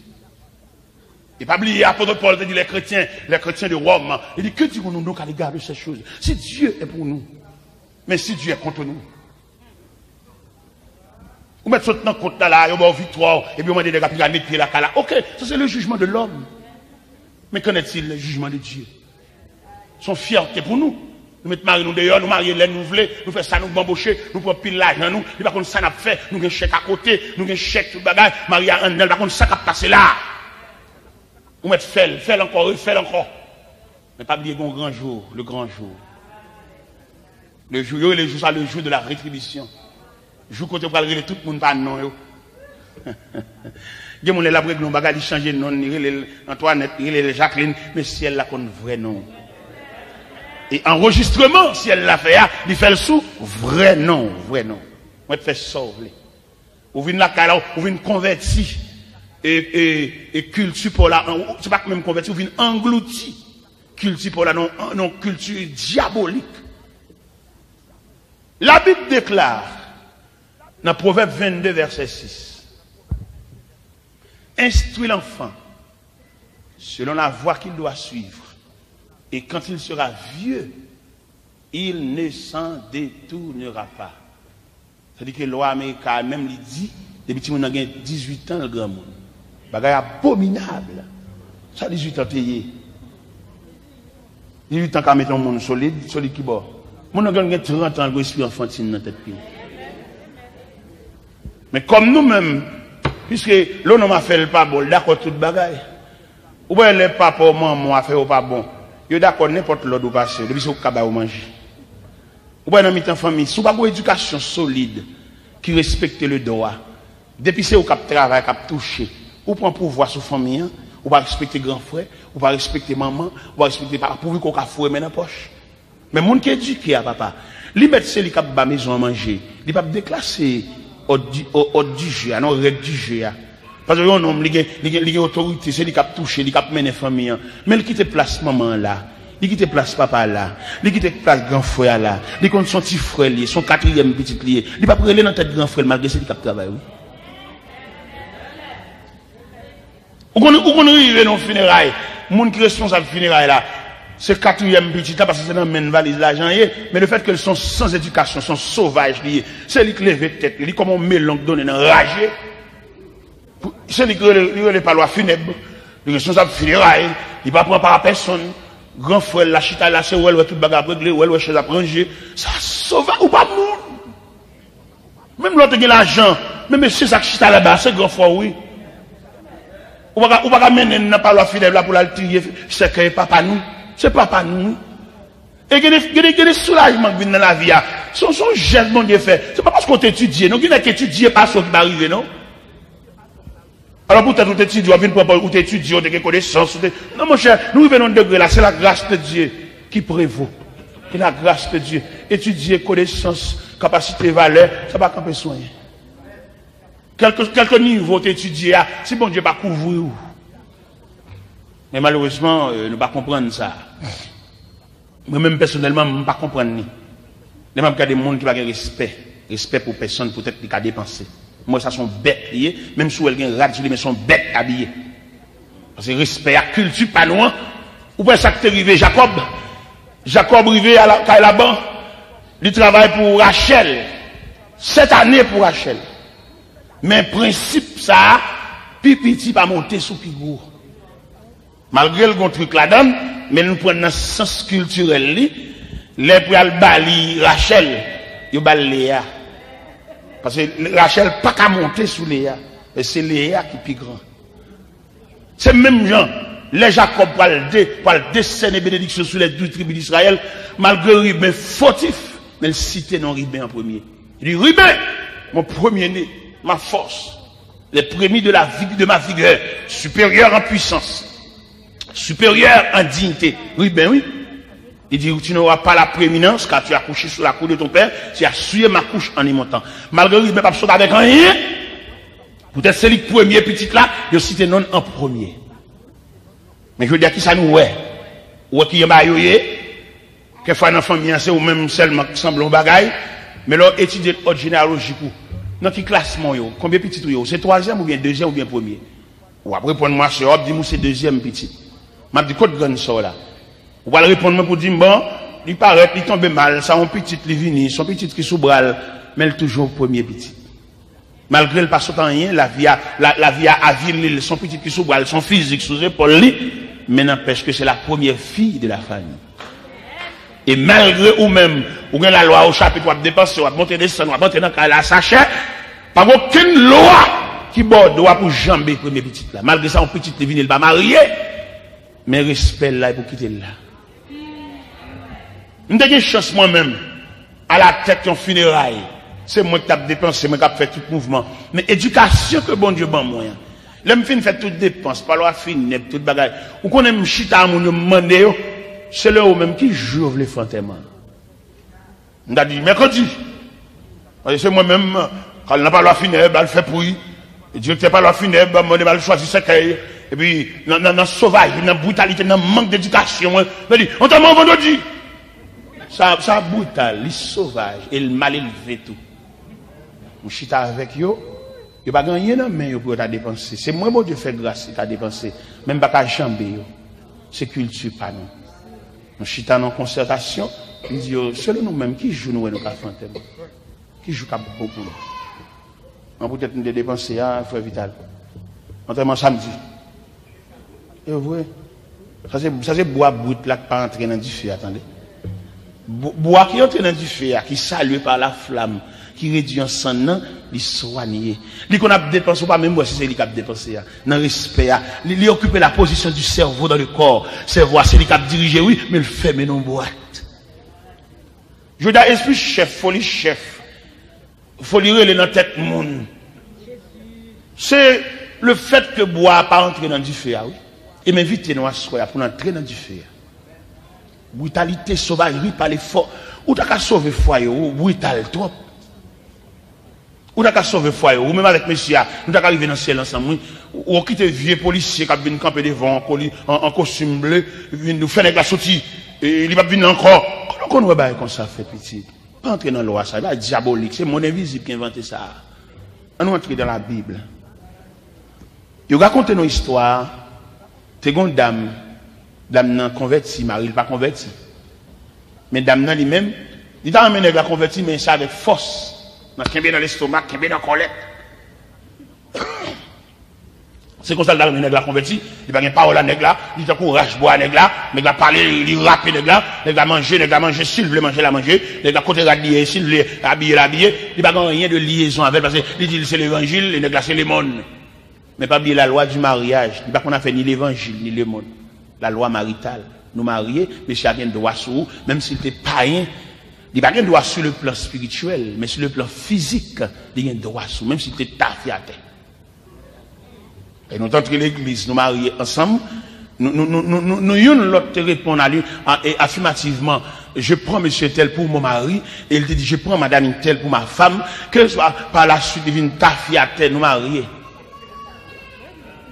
Et pas oublier, apôtre Paul dit les chrétiens de Rome, il dit que dirons-nous qu'à l'égard de ces choses? Si Dieu est pour nous, mais si Dieu est contre nous. Vous mettez dans le compte là, il y a une victoire, et puis vous mettez des gars qui mettent pied là, ok, ça c'est le jugement de l'homme. Mais qu'en est-il le jugement de Dieu? Son fierté pour nous. Nous mettons Marie nous dehors, nous marions les nous voulons, nous faisons ça, nous bamboucher, nous prenons pile l'argent, nous, et par contre ça n'a fait, nous avons un chèque à côté, nous avons un chèque tout le bagage, Marie a un par contre ça qui a passé là. Vous mettez fait encore. Mais pas oublier qu'on grand jour, le grand jour. Le jour de la rétribution. Le jour quand on va regarder tout le monde par non. Il y a des gens qui ont dit que nous changer de nom, Antoinette, Jacqueline, mais si elle l'a qu'on vrai nom. Et enregistrement, si elle l'a fait, il fait le sous, vrai nom. Moi, je fais sauver. Ou vient là, ou vient converti. Et culture pour la, c'est pas même converti, ou vient englouti. Culture pour la, non, culture diabolique. La Bible déclare, dans Proverbe 22, verset 6, instruis l'enfant selon la voie qu'il doit suivre. Et quand il sera vieux, il ne s'en détournera pas. C'est-à-dire que la loi américaine même lui dit, depuis que nous avons 18 ans, le grand monde. Bagay abominable. Ça 18 ans payé. 18 ans qu'à mettre un monde solide qui bord. Mon a 30 ans l'esprit enfantine dans tête. Mais comme nous-mêmes, puisque l'on m'a fait le pas bon, d'accord tout bagay. Ou bien le papa maman a fait au pas bon. Yo d'accord n'importe l'autre ou passer, depuis ce kaba ou manger. Ou bien dans mi-temps famille, si vous pas une éducation solide qui respecte le droit, depuis c'est au cap travail, cap toucher, ou prend pouvoir sur famille, ou pas respecter grand frère, ou pas respecter maman, ou pas respecter papa, pourvu qu'on a foué dans la poche. Mais moun qui éduqué à papa, li met c'est li cap ba maison à manger, li pas déclasser au du jeu, non règle du jeu. Parce que un homme, il a autorité, c'est lui qui a touché, lui qui a mené famille. Mais il quitte place maman là, il quitte place papa là, il quitte place grand frère là, il compte son petit frère lié, son quatrième petit lié. Il va prendre dans tête grand frère malgré c'est lui qui a travaillé. Ou qu'on arrive dans le funérailles, moun qui est responsable de funérailles là, c'est quatrième petit là parce que c'est dans la valise l'argent, mais le fait qu'elles sont sans éducation, sont sauvages liés, c'est lui qui lève tête, lui comme on met l'ongle donné dans ragé. C'est lui qui n'est pas loi funèbre, le responsable funérailles, il va prendre par personne, grand frère, la chita là, c'est où elle va tout bagarre régler, où elle va chez la ranger, ça sauve ou pas moun. Même l'autre qui a l'argent, même si ça chita là-bas, c'est grand frère, oui. Ou pas mener n'a pas loi funèbre là pour la tirer, c'est que papa nous, c'est papa nous. Et il y a des soulagements qui viennent dans la vie, son geste mon Dieu fait, c'est pas parce qu'on t'étudie, non, qu'il n'a qu'étudié pas ce qui va arriver, non? Alors peut-être que tu étudies, ou tu étudies, tu as des connaissances. Non mon cher, nous venons de degré là, c'est la grâce de Dieu qui prévaut. C'est la grâce de Dieu. Étudier, connaissance, capacité, valeur, ça va camper soigner. Quelques niveaux t'étudier, si bon Dieu va couvrir. Mais malheureusement, nous ne pouvons pas comprendre ça. Moi-même personnellement, je ne peux pas comprendre. Il y a des gens qui n'ont pas de respect pour personne, peut-être qui ont dépensé. Moi, ça sont bêtes liées, même si elles ont un radio, mais sont bêtes habillées. Parce que respect à culture, pas loin. Ou bien ça qui est arrivé, Jacob arrivé à Laban, il travaille pour Rachel. 7 années pour Rachel. Mais principe, ça, petit pas monter sous pigou. Malgré le bon truc là-dedans, mais nous prenons un sens culturel, les pour al bali Rachel, yo bal Léa. Parce que Rachel pas qu'à monter sous Léa, et c'est Léa qui est plus grand. C'est même gens, les Jacob pour le décerner bénédiction sur les 12 tribus d'Israël, malgré Ribin fautif, mais le cité non Ribin en premier. Il dit, Ruben, mon premier-né, ma force, les prémices de ma vigueur, supérieur en puissance, supérieur en dignité. Ruben, oui. Il dit, tu n'auras pas la prééminence car tu as couché sur la cour de ton père, tu as souillé ma couche en y montant. Malgré Ruben, pas sauter avec rien. Peut-être c'est le premier petit là, il cite non en premier. Mais je veux dire qui ça nous ouais. Ou qui est mailloté, que fois dans famille c'est ou même seulement qui semble un bagaille, mais là étudier l'ordre généalogique dans qui classement yo, combien petit yo, c'est troisième ou bien deuxième ou bien premier. Ou après répondre moi c'est hop, dis-moi c'est deuxième petit. M'a dit côté grande ça là. Ou va répondre pour dire bon, il paraît il tombe mal, ça un petit li vini, son petit qui sous bral, mais il toujours premier petit. Malgré le pas sautant rien, la vie a avilé son petit qui sous bral, son physique sous épaule li, mais n'empêche que c'est la première fille de la famille. Et malgré ou même, ou bien la loi au chapitre, ou à dépenser, ou à monter des sons, ou à monter dans la sachet, pas aucune loi qui borde doit pour jamber premier petit là. Malgré ça, un petit est venu, il va marier, mais respect là pour quitter là. Nous avons une chance moi-même, à la tête en funérailles. C'est moi qui ai dépensé, moi qui ai fait tout mouvement. Mais éducation que bon Dieu ban moi. L'homme fin fait toute dépense, pas loi fin, toute bagaille. Ou qu'on aime chita mon demande, c'est là où même qui joue les fantômes. On a dit mercredi. C'est moi-même, quand il n'a pas loi funèbre, elle fait pourri. Le directeur pas loi funèbre, moi je choisir cercueil. Et puis, dans sauvage, dans brutalité, dans manque d'éducation, on dit, on t'a mon vendredi. Ça brutal, il sauvage, et le mal élevé tout. On chita avec yo. Il n'y a pas gagné non mais pour ta dépenser. C'est moi bon Dieu fait grâce si tu as dépensé. Même pas qu'à jamber. C'est culture pas nous. Nous chita en concertation. Il dit selon nous-mêmes qui joue nous nous fantôme. Qui joue cap beaucoup nous. On peut-être nous dépenser à frère Vital. Entraînement samedi. Et vrai. Ça c'est bois brut là qui pas entrer dans du feu, attendez. Bois qui entre dans du feu qui salué par la flamme. Qui réduit en sang, il soigné. Il qu'on a dépensé, pas même moi, si c'est lui qui a dépensé, dans le respect, il occupe la position du cerveau dans le corps. Cerveau, c'est lui qui a dirigé, oui, mais il fait, mais non boîte. Je veux dire, esprit chef, folie chef. Faut lire dans la tête monde. C'est le fait que bois pas entrer dans du feu, oui. Et m'inviter nous à soir pour entrer dans du feu. Brutalité, sauvagerie, par l'effort. Ou t'as qu'à sauver foyer, ou brutal, trop. Ou t'as qu'à sauver foyer, ou même avec monsieur, nous t'as qu'à arriver dans le ciel ensemble, ou quitter vieux policier qui vient camper devant en costume bleu, nous faire avec la sortie, et il va venir encore. Comment on va comme ça fait petit? Pas entrer dans la loi, ça va être diabolique, c'est mon invisible qui a inventé ça. On entre dans la Bible. Il raconte une histoire, c'est une dame n'a converti, Marie n'a pas converti. Mais dame n'a lui-même, il a amené la converti, mais ça avec force. Qui est bien dans l'estomac, qui est bien dans la colère. C'est comme ça que le nègre a converti. Il n'y a pas de parole à nègre là. Il a courage boire à nègre là. Il a parlé, il a rappé nègre là. Il a mangé, s'il veut manger, la manger. Il a côté radier, s'il veut habiller, l'habiller. Il n'y a pas rien de liaison avec, parce qu'il dit c'est l'évangile, les nègres là c'est le monde. Mais pas oublier la loi du mariage. Il n'y a pas qu'on a fait ni l'évangile, ni le monde. La loi maritale. Nous mariés, mais s'il y a bien droit sur vous, même s'il n'était pas rien. Il n'y a pas de droit sur le plan spirituel, mais sur le plan physique, il y a un droit sur, même si tu es taffé à terre. Et nous entrons l'église, nous mariés ensemble, nous y l'autre répond à lui, affirmativement, je prends monsieur tel pour mon mari, et il te dit, je prends madame tel pour ma femme, que soit par la suite, il vient taffé à terre, nous mariés.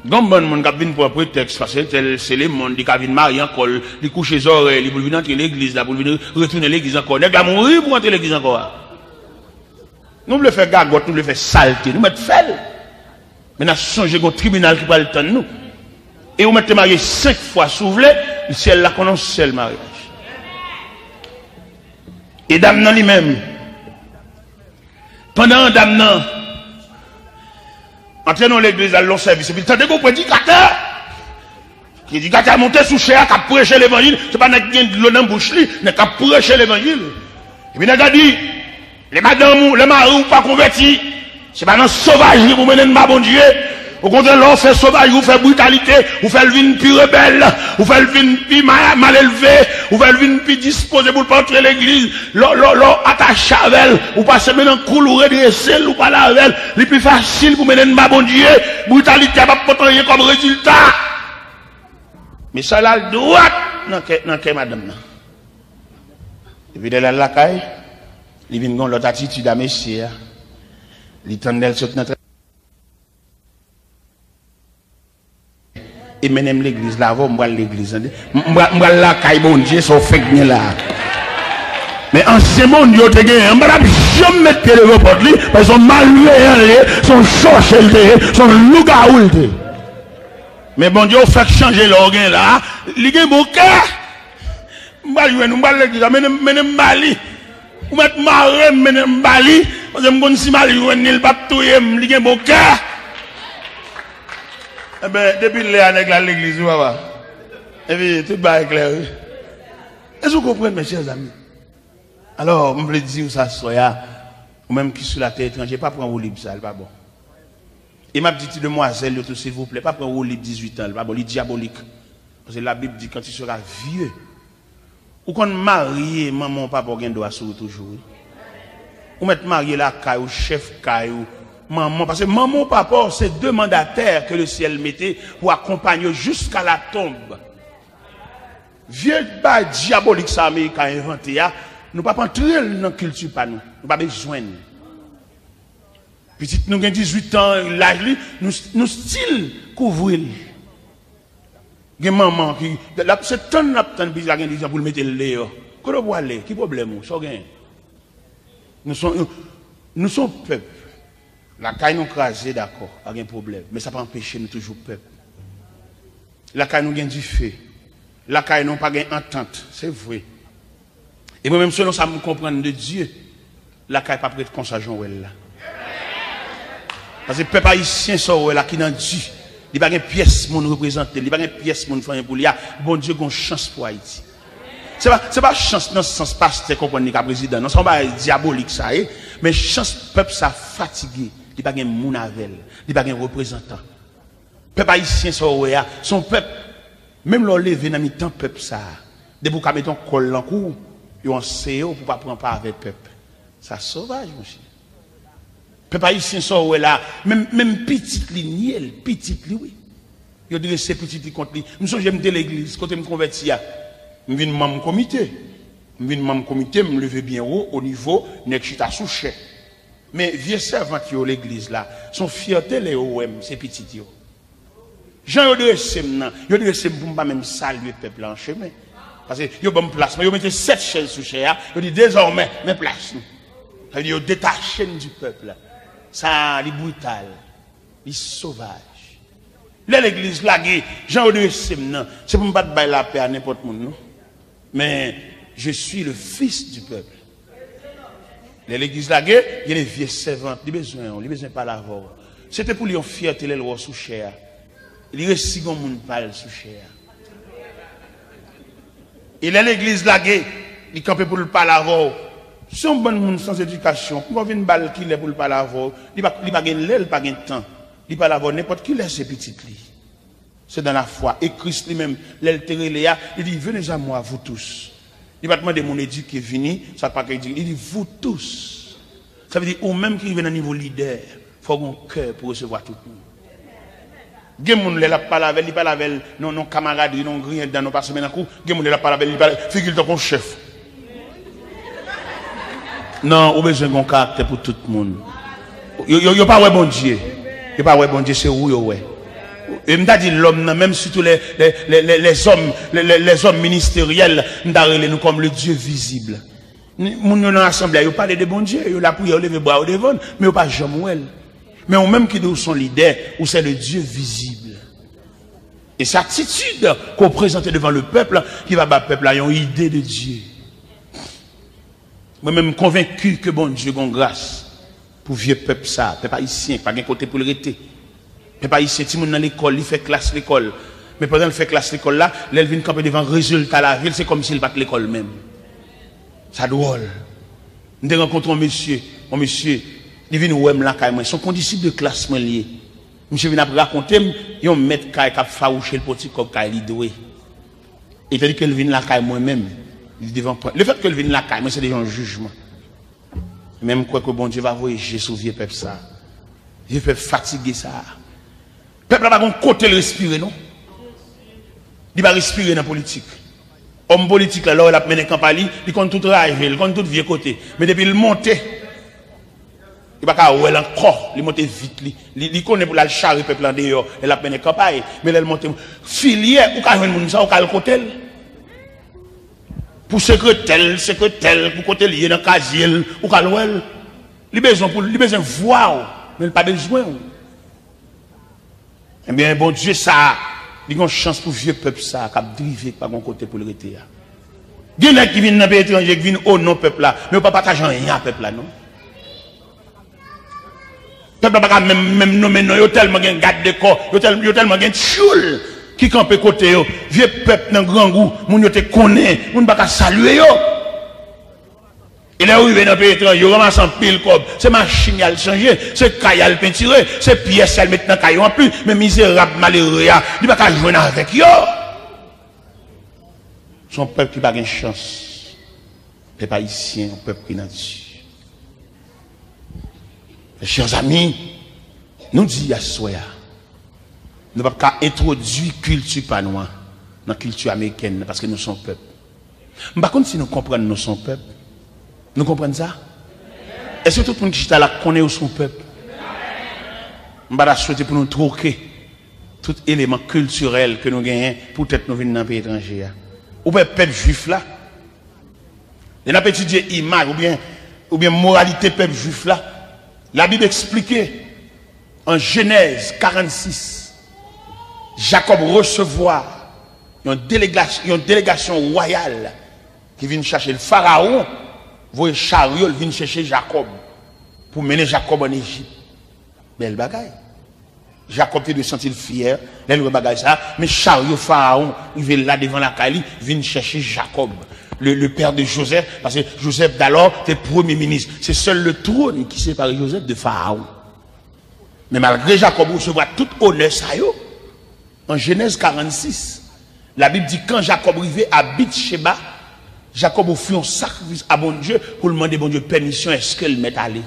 Donc, bon, mon cabine pour un prétexte, parce que c'est les mondes, qui viennent marier encore, qui couchent les oreilles, ils veulent entrer l'église, là, pour venir retourner l'église encore. Ils veulent mourir pour entrer l'église encore. Nous voulons faire gagote, nous voulons faire saleté, nous mettons fel. Mais nous songez au tribunal qui va le temps de nous. Et vous mettez marié 5 fois souvelé, le ciel là qu'on a un seul mariage. Et dame nan lui-même, pendant dame nan, entrez dans l'église à long service. Et puis, t'as des gros prédicateurs. Qui éducateur monté sous chair, qui a prêché l'évangile. C'est pas n'a de l'eau dans bouche, mais qui a prêché l'évangile. Et puis, n'a dit, les madames, les maris ou pas convertis, c'est pas dans sauvagerie pour mener ma bon Dieu. Au contraire, l'on fait sauvage, vous fait brutalité, vous fait le vin plus rebelle, vous fait le vin plus mal élevé, vous fait le vin plus disposé pour pas entrer l'église, l'on attache avec elle, vous passez maintenant cool, vous redressez, vous parlez avec elle, le plus facile pour mener une bon Dieu, brutalité va pas rien comme résultat. Mais ça là, le droit, non, que madame. Et puis, de la caille, il vient l'autre attitude à monsieur, l'éternel saute notre et même l'église là, moi l'église, moi la caille bon Dieu, ça fait bien là. Mais en ce monde, il y a des gens qui ne mettent pas le report, parce qu'ils sont malveillants, sont sorciers, sont loups-garous. Mais bon Dieu, fait changer l'organe là, il y a un bon cœur. L'église, mais Mali. Ou mettre marre, mais Mali, parce que je suis Mali, il n'y a pas tout, il y a un bon cœur. Eh bien, depuis l'église, et puis tout va éclairé. Est-ce que vous comprenez, mes chers amis? Alors, je veux dire, ça soit, ou même qui sur la terre étrangère, pas prendre au libre, ça, pas bon. Il m'a dit, demoiselle, s'il vous plaît, pas prendre au libre 18 ans, pas bon, il est diabolique. Parce que la Bible dit, quand il sera vieux, ou quand marié, maman, papa, il doit se toujours. Ou mettre marié la caille, ou chef caille, maman, parce que maman, papa, c'est deux mandataires que le ciel mettait pour accompagner jusqu'à la tombe. Vieux bas diabolique, ça, Américain inventé, nous ne pouvons pas entrer dans la culture, pas nous. Nous n'avons pas besoin. Petit, nous avons 18 ans, l'âge, nous style couvrir. Il y a maman qui, c'est tant de gens qui pour le mettre le lait. Comment vous allez? Quel problème? Nous sommes peuple. La caille nous crasée, d'accord, pas de problème. Mais ça ne peut pas empêcher nous toujours peuple. La caille nous gagne du feu. La caille nous pas gagne entente. C'est vrai. Et moi-même, selon ça, me comprendre de Dieu, la caille pas prête comme ça, Jean-Ouel là. Parce que le peuple haïtien, là, qui n'a Dieu, il n'y a pas de pièce mon représenté, il n'y a pas de pièce mon faire pour lui. Bon Dieu, a une chance pour Haïti. C'est pas chance dans ce sens pasteur comprendre le président, non, c'est pas diabolique ça, mais chance peuple ça fatigué, il n'y a pas de moun avec, il n'y a pas de représentant. Peuple haïtien, son peuple, même l'on levé dans mi-temps peuple ça, dès pour mettre un col en cours, ils ont CEO pour pas prendre part avec peuple. Ça sauvage, mon cher. Peuple haïtien sont là, même petite ligne, petite li oui. Yo dire c'est petite contre lui. Nous j'aime de l'église quand je me convertis à. Je viens membre comité. Je viens membre comité, me lever bien haut au niveau nek chita sous chè. Mais vieux servant qui au l'église là, son fierté les OM, c'est petit yo. Jean yo dressé maintenant, yo dressé pour pas même saluer peuple en chemin. Parce que yo bon place, mais yo mettez 7 chaises sous chè, yo dit désormais mais place nous. Ça veut dire yo détaché du peuple. Ça, c'est brutal, c'est sauvage. L'église laguée, Jean de Semnan, c'est pour ne pas te la paix à n'importe qui, non? Mais je suis le fils du peuple. L'église laguée, il y a des vieux servantes, il a besoin pas l'avoir. C'était pour lui en fierté, les lois sous chair. Il y a si grand monde parle sous chair. Et l'église laguée, il campait pour le pas l'avoir. Si on bon monde sans éducation, on va une balle qui est pour le pas l'avoir, il va pas gagner l'aile, pas gagner temps. Il va l'avoir n'importe qui laisse ses petites lits. C'est dans la foi. Et Christ lui-même, l'altéréléa, il dit venez à moi, vous tous. Il va demander mon éduqué vini, ça pas qu'il dit, il dit vous tous. Ça veut dire ou même qui vient à niveau leader, il faut avoir un cœur pour recevoir tout le monde. Il y a des gens qui parlent avec, il parle avec, non camarades, non rien dans nos passes, mais d'un coup, il y a des gens qui parlent avec, il parle, figure ton chef. Non, on a besoin d'un caractère pour tout le monde. Il n'y a pas de bon Dieu. Il n'y a pas de bon Dieu, c'est où il y a. Et je me dis l'homme, même surtout les hommes ministériels, nous comme le Dieu visible. Nous dans l'assemblée, ils parlent de bon Dieu, ils la prière, ils lèvent les bras au devant, mais ils pas jamais. Mais on même qui nous sont leaders, où c'est le Dieu visible. Et cette attitude qu'on présente devant le peuple, qui va battre le peuple, ils ont une idée de Dieu. Moi-même convaincu que bon Dieu a grâce pour vieux peuple ça, peuple haïtien, pas de côté pour le rester. Peuple haïtien, si moun dans l'école, il fait classe l'école. Mais pendant qu'il fait classe l'école là, il vient camper devant le résultat de la ville, c'est comme s'il bat l'école même. Ça drôle. Nous rencontrons un monsieur, il vient nous là, son condisciple de classe lié. Monsieur vient raconter, yon met kay k'ap faroucher le petit comme kay li doué. Et tandis qu'elle vient la caille moi-même, le fait qu'elle vienne la caille, moi c'est déjà un jugement. Même quoi que bon Dieu va voyager sur vieux peuple ça. Vieux peuple fatigué ça. Peuple n'a pas un côté le respirer, non? Il va respirer dans la politique. Homme politique là, il a mené campagne, il compte tout rage, il compte tout vieux côté. Mais depuis il monte, il va pas ouais encore, il monte vite, il connaît pour la charrer peuple en dehors, il a mené campagne, mais il monte filier ou ka joindre moun ça ou ka le côté. Pour secrétaire, pour côté lié dans casier ou ka l'ouel. Il besoin voir, mais il pas besoin. Eh bien bon Dieu ça il y a une chance pour vieux peuple ça qui a drivé par mon côté pour le retirer. Il y a des gens qui viennent dans le pays étranger qui viennent au non peuple là, mais on ne peut pas partager rien à peuple là non. Le peuple n'a pas même nommé non, il y a tellement de garde de corps, il y a tellement de choule qui campent côté yo. Vieux peuple dans grand goût, moun yo te connaît, moun pas saluer yo. Il est arrivé dans le pays étranger, il ramasse en pile comme c'est machine qui a changé, c'est caille à le peinturer, c'est pièce à le mettre dans le caillou en plus, mais misérable, malheureux, il ne va pas jouer avec yo. Son peuple qui n'a pas de chance. Les Haïtiens, un peuple qui n'a pas. Chers amis, nous disons à soi, nous ne pouvons pas introduire la culture panois dans la culture américaine parce que nous sommes peuple. Par contre, si nous comprenons nous sommes peuple, nous comprenons ça? Est-ce que tout le monde qui est là connaît son peuple? Je vais souhaiter pour nous troquer tout élément culturel que nous gagnons pour peut-être nous venir dans le pays étranger. Ou bien peuple juif là. Il n'a pas étudié image ou bien moralité peuple juif là. La Bible expliquait en Genèse 46, Jacob recevoir une délégation royale qui vient chercher le pharaon. Voyez chariot vient chercher Jacob pour mener Jacob en Égypte. Belle bagaille. Jacob te de sentir fier, le bagaille ça, mais chariot pharaon, il vient là devant la Cali, vient chercher Jacob, le père de Joseph, parce que Joseph d'alors était premier ministre. C'est seul le trône qui sépare Joseph de pharaon. Mais malgré Jacob recevoir tout honneur ça yo, en Genèse 46, la Bible dit quand Jacob arrivait à Bethsheba, Jacob offrit un sacrifice à bon Dieu pour demander bon Dieu permission, est-ce qu'elle m'est allée.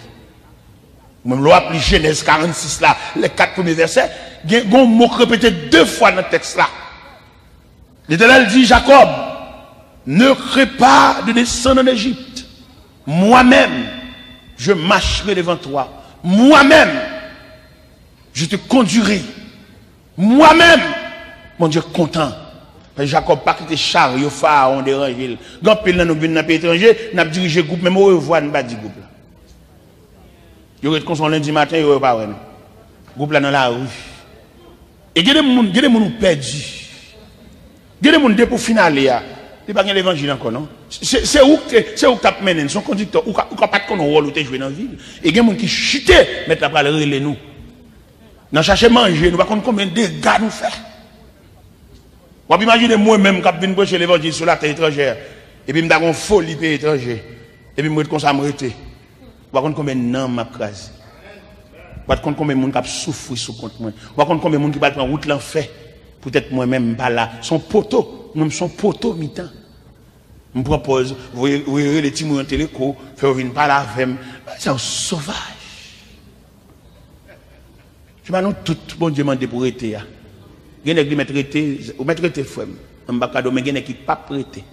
Même loi appelé Genèse 46 là, les 4 premiers versets, il y a un mot répété 2 fois dans le texte là. L'Éternel dit Jacob, ne crée pas de descendre en Égypte. Moi-même, je marcherai devant toi. Moi-même, je te conduirai. Moi-même, mon Dieu content. Jacob pas quitté chariot pharaon dérangé. Quand pile nous venons dans pays étranger, n'a dirigé groupe même au revoir n'a pas dit groupe là. Il aurait qu'on son lundi matin, il aurait pas ouais. Groupe là dans la rue. Et il y a des gens perdus. Il y a des gens pour finaler là. Il pas l'évangile encore non. C'est où tu as mené son conducteur ou pas de rôle où tu joué dans la ville. Et il y a des gens qui chutent mettre la parole relais nous. Nous chercher manger, nous pas combien de dégâts nous fait. Vous imaginez moi-même quand je viens prêcher l'évangile sur la terre étrangère, et puis je suis en folie pays étranger, et puis je suis comme m'arrêter. Vous voyez combien de noms m'a crasé. Vous voyez combien de gens qui souffrent sous compte moi. Vous voyez combien de gens qui vont prendre route l'enfer. Peut-être moi-même pas là. Son poteau, même son poteau mi-temps. Je me propose, vous voyez les petits mots en téléco, faire venir par là avec moi. C'est un sauvage. Je m'annonce tout bon Dieu m'a pour arrêter. Il y a des gens qui mettent arrêter frère. En bacado, mais il y a des qui pas prêter.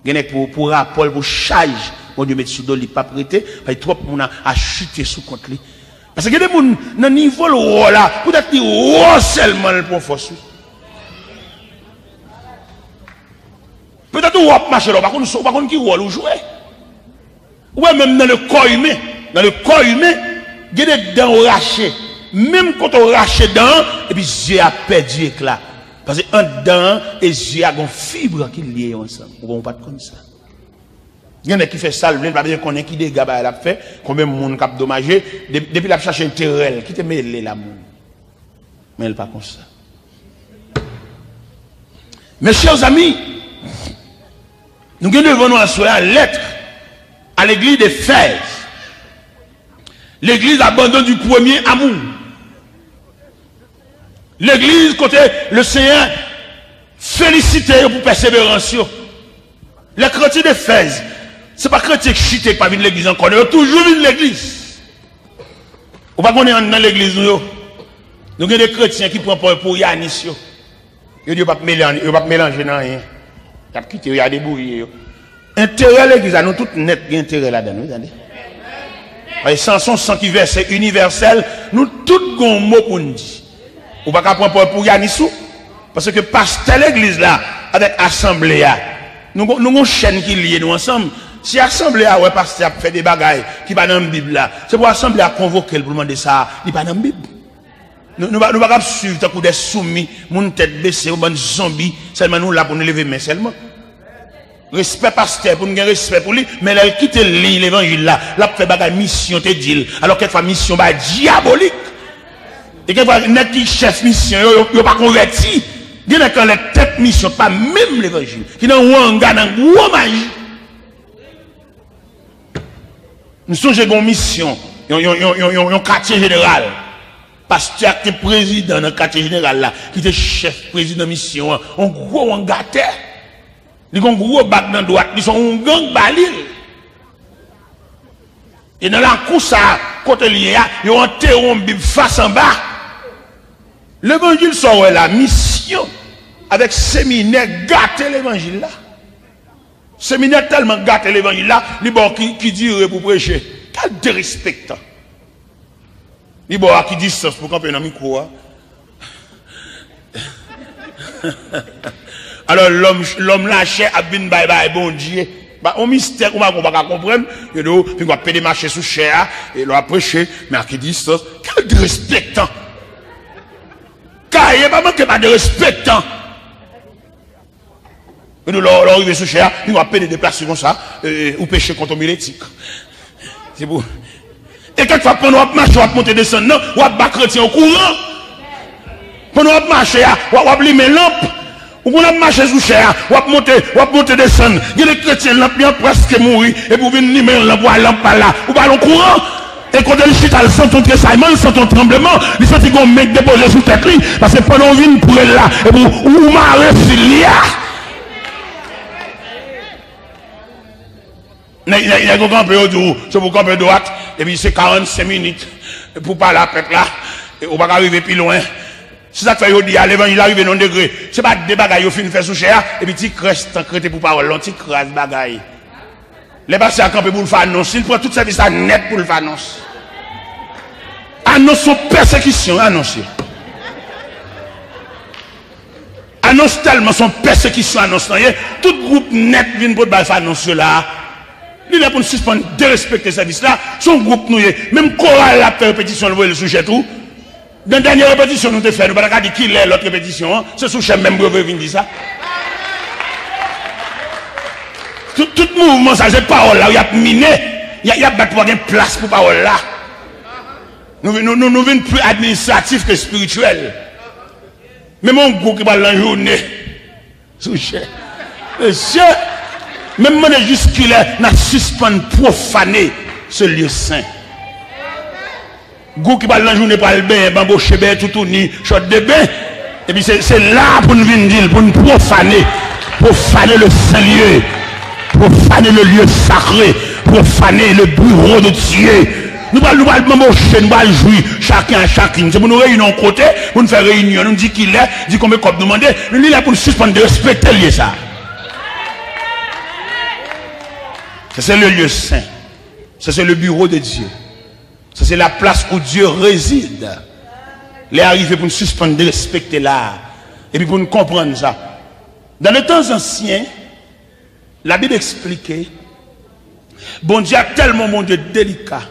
Il y a des pour rapport, pour charge, bon Dieu mettre sous dos, il pas prêter. Parce que trop de gens a chuté sous compte lui. Parce qu'il y a des gens dans le niveau là, peut-être qu'ils seulement pour force. Peut-être qu'on va marcher là, par contre, qui va jouer. Ou même dans le corps humain, il y a des dents rachées. Même quand on rache dents, et puis Dieu a perdu éclat. Parce que un dent et Dieu a une fibre qui lié ensemble. On ne pas comme ça. Il y en a qui fait ça, le pas bien connaître qui dégâts elle a fait, combien de monde qui a dommagé, depuis la chercher un terrel, qui te mêlé la monde. Mais elle pas comme ça. Mes chers amis, nous devons nous assurer une lettre à l'église d'Éphèse. L'église abandonne du premier amour. L'église, côté le Seigneur, félicité pour persévérance. Les chrétiens d'Éphèse, ce n'est pas chrétiens qui chutent pas venir l'église encore, ils ont toujours vu l'église. Ou pas qu'on est dans l'église, nous avons des chrétiens qui prennent pour Yanis. Ils ne peuvent pas mélanger dans rien. Ils ont quitté, ils ont débrouillé. Intérêt à l'église, nous tous net intérêt là-dedans. Et Samson, sans qui verset universel, nous tous avons un mot pour nous dire. Ou pas qu'on prend pour Yanis. Parce que pasteur l'église là, avec assemblée, nous avons une chaîne qui lie nous ensemble. Si l'assemblée a ouais, pasteur fait des bagailles qui pas dans la Bible là, c'est pour l'assemblée à convoquer pour demander ça, il pas dans la Bible. Nous ne pouvons pas suivre des soumis, mon tête baissée, ou des zombies, seulement nous là pour nous lever, mais seulement. Respect pasteur, pour nous avoir respect pour lui, mais là, il quitte l'évangile là, là, fait bagaille mission, te dit, alors qu'elle fait mission bah, diabolique. Et qu'elle fois, net qui chef mission, il n'a pas converti. Il y a quand les têtes mission, pas même l'évangile, qui n'a un gars dans gros magie. Nous sommes une mission, un quartier général. Pasteur qui est président dans le quartier général là, qui est chef président de mission, un gros gâté. Ils ont un gros bac dans la droite, ils sont un gang balil. Et dans la course, côté lié, ils ont interrompu face en bas. L'évangile sort la mission avec séminaire gâté l'évangile là. Séminaire tellement gâté l'évangile là, les bon qui dirait pour prêcher. Quel dérespectant. Les bon qui dit ça pour camper dans le micro. Alors l'homme lâché a bien bye bye bon Dieu. Bah on mystère on va pas comprendre. Et donc il va payer des marchés sous cher et il va prêcher mais à qui dit ça quel dérespectant. Car il n'y a pas manqué pas de respectant. Et nous l'arriver sous cher, il va payer des déplacements comme ça ou pécher contre l'éthique. C'est beau. Et quelquefois, pendant qu'on marche, on va monter descendre, non, on va battre chrétien au courant. Pendant qu'on marche, on va allumer lampe. Ou on va marcher sous cher, on va monter descendre. Il y a des chrétiens, lampe bien presque mourir, et pour venir allumer lampe, lampe par là, ou par le courant. Et quand elle chute, elle sent ton tressaillement, sent ton tremblement, il sent qu'on met déposé sous tête, parce que pendant qu'on vient pour elle là, et pour ou marrer filia. Il y a un camp peu de c'est pour camper droite, et puis c'est 45 minutes pour parler à la là, et on va arriver plus loin. C'est ça que fait dire, l'évangile arrive dans un degré. C'est pas des bagailles au fin de faire sous cher, et puis tu crèches, tu crèches pour parole, tu crèches bagaille. Les passés à camper pour le faire annoncer, il prend tout service à net pour le faire annoncer. Annonce son persécution, annoncer. Annonce tellement son persécution, annonce. Tout groupe net vient pour le faire annoncer là. Il est pour nous suspendre de respecter ce service là. Son groupe nous est, même chorale la répétition, le sujet tout. Dans la dernière répétition, nous avons fait, nous n'avons pas dit qui est l'autre répétition, c'est sous-chef même brevet vient dire ça. Tout mouvement, ça c'est parole là, il y a miné, il y a pas de place pour parole là. Nous venons plus administratif que spirituel. Mais mon groupe qui va la journée, sous-chef. Même mon jusqu'il n'a suspendu profaner ce lieu saint. Gou qui va la journée pour le bain, bambo chébé, tout ni, shot de bain. Et puis c'est là pour nous venir, pour nous profaner le saint lieu, profaner le lieu sacré, profaner le bureau de Dieu. Nous allons m'embaucher, nous allons jouer chacun à chacune. C'est pour nous réunir en côté, pour nous faire réunion, nous dit qu'il est, dit combien de nous demander, mais lui là pour nous suspendre de respecter lieu ça. C'est le lieu saint. C'est le bureau de Dieu. C'est la place où Dieu réside. Les arrivés pour nous suspendre de respecter là. Et puis pour nous comprendre ça. Dans les temps anciens, la Bible expliquait, bon Dieu a tellement mon Dieu délicat.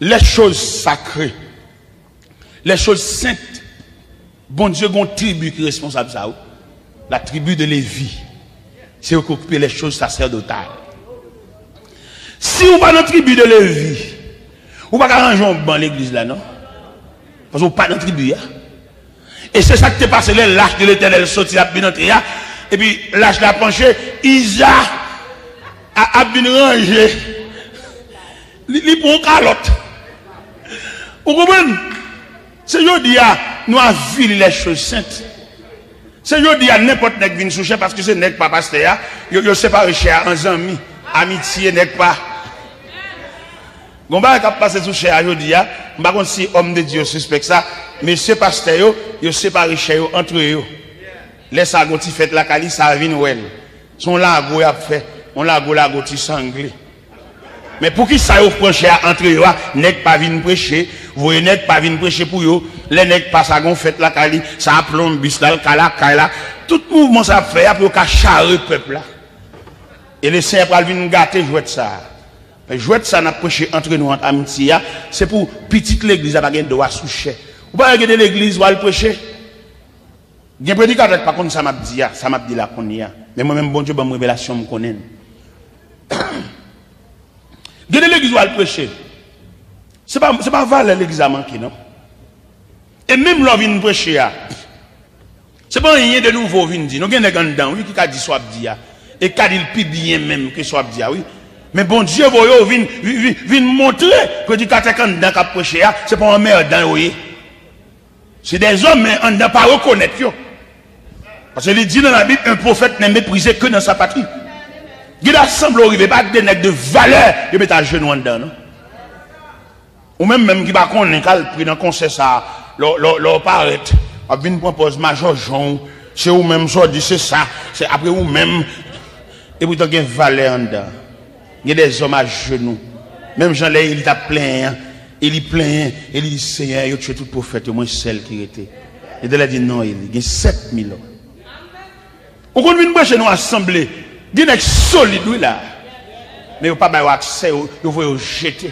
Les choses sacrées, les choses saintes, bon Dieu a une tribu qui est responsable de ça. La tribu de Lévi. C'est eux qui occupent les choses sacerdotales. Si vous pas dans la tribu de Lévi, vous ne pouvez pas arranger un banc l'église là, non? Parce que vous pas dans la tribu. Et c'est ça qui t'est passé, l'âge de l'Éternel sorti à bien entrer. Et puis l'âge l'a penché, Isa a bien rangé. Il prend calotte. Vous comprenez? C'est jodi a nous avons les choses saintes. C'est jodi a n'importe qui vient sous parce que c'est nèg pas pasteur, yo séparé cher en amis, amitié nèg pas. Gomba qui a passé sous cher jodi a, m'pa kon si homme de Dieu suspect ça, mais c'est pasteur yo séparé cher entre eux. Laisse à goti fait la cali ça vient wel. Son lago y a fait, on lago ti sanglé. Mais pour qui ça yo prêcher entre eux, nèg pas vinn prêcher, voyez nèg pas vinn prêcher pour yo, les nèg pas ça gon fait la cali, ça plombe bis là, kala, tout mouvement ça fait pour ka charrer peuple là. Et les saints pral vinn gâter jouet ça. Jouet ça n'a prêcher entre nous en amitié, c'est pour petite l'église pas gen droit soucher. Ou pas regarder l'église ou aller prêcher. Gen prédicateur par contre ça m'a dit là qu'on y a. Mais moi même bon Dieu bonne révélation me connaît. Gen l'église ou aller prêcher. C'est pas valeur l'église à manquer non. Et même l'on vient prêcher là. C'est pas rien de nouveau vient dire. Nous gen nèg en dedans oui qui a dit soit dit et qu'a dit le plus bien même que soit dit oui. Mais bon Dieu voyo vient montrer prédicateur quand dedans qu'a prêcher c'est pas un merde dans oui. C'est des hommes mais on ne pas reconnaître yo. Parce qu'il dit dans la Bible, un prophète n'est méprisé que dans sa patrie. Il assemble arriver pas des nègres de valeur, il met à genoux dedans, non? Ou même qui va connaître, quand il dans conseil ça, leur paraît, a bien propose Major Jean, c'est ou même ça dit c'est ça, c'est après ou même, et pourtant il y a une valeur dedans. Il y a des hommes à genoux. Même Jean là, il t'a plein, il dit Seigneur, il tue tout prophète, au moins celle qui était. Et de là dit non, il y a 7000 hommes. On continue de chez nous assembler, il y a des solides là. Mais il n'y a pas accès, il faut jeter.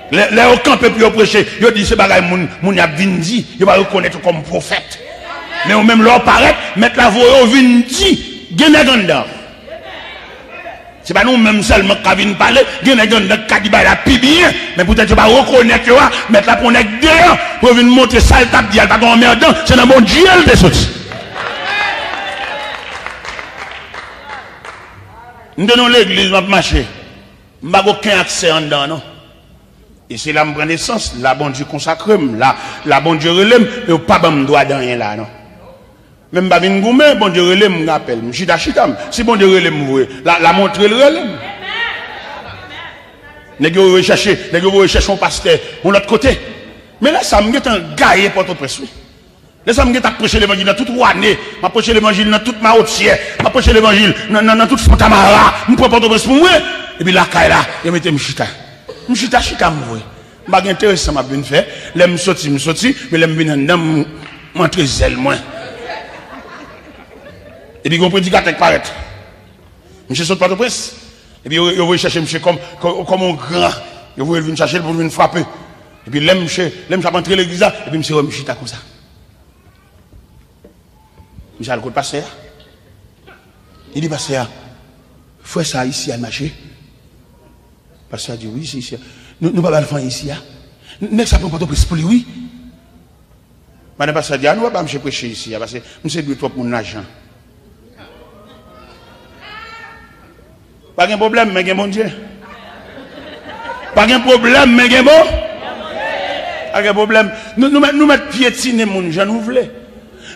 Les au camp puis au prêcher, il dit c'est bagaille moun a vindi, il va reconnaître comme prophète. Mais au même leur paraît, mettre la voix au vindi, gagner ganda. C'est pas nous même seulement qui viennent parler, gagner ganda qui dit la pi bien, mais peut-être tu vas reconnaître mettre la pour nèg derrière pour venir montrer ça le tape dial pas comme merdant, c'est dans mon Dieu de sorti. Nous donnons l'église, nous marcher. Nous n'avons aucun accès en dedans, non? Et c'est là que je prends naissance, la bon Dieu consacre, la bon Dieu relève, mais pas de droit dans rien là, non? Même pas une gourmet, bon Dieu relève, je m'appelle. Chita, si bon Dieu relève, la montre le relève. Nous rechercher un pasteur, de l'autre côté. Mais là, ça me met un gaillé pour tout presse. Là, ça me met à prêcher l'évangile dans toute Rouané, à prêcher l'évangile dans toute Maotière, à prêcher l'évangile dans toute Fontamara, je prends pour presse pour moi. Et puis là, je mets chita, moi. Je n'ai pas intéressant, je vais faire. Là, je sorti, mais là, je viens dans mon zèle, moi. Et puis, on prédicateur qui paraît. Monsieur saute pas de presse. Et puis, il va chercher monsieur comme un grand. Il va venir chercher pour venir frapper. Et puis, l'aime entrer l'église, et puis, monsieur chita comme ça. Monsieur a le coup de passer. Il dit, passer, faut ça ici à marcher. Passer a dit, oui, c'est ici. Nous ne pouvons pas le faire ici. N'est-ce pas pour presse pour lui, oui. Madame passer a dit, nous ne pouvons pas me prêcher ici, parce que monsieur doit trop mon argent. Pas de problème, mais bon Dieu. Pas de problème, mais bon. Pas de problème. Nous mettons piétiner mon gens, nous voulons.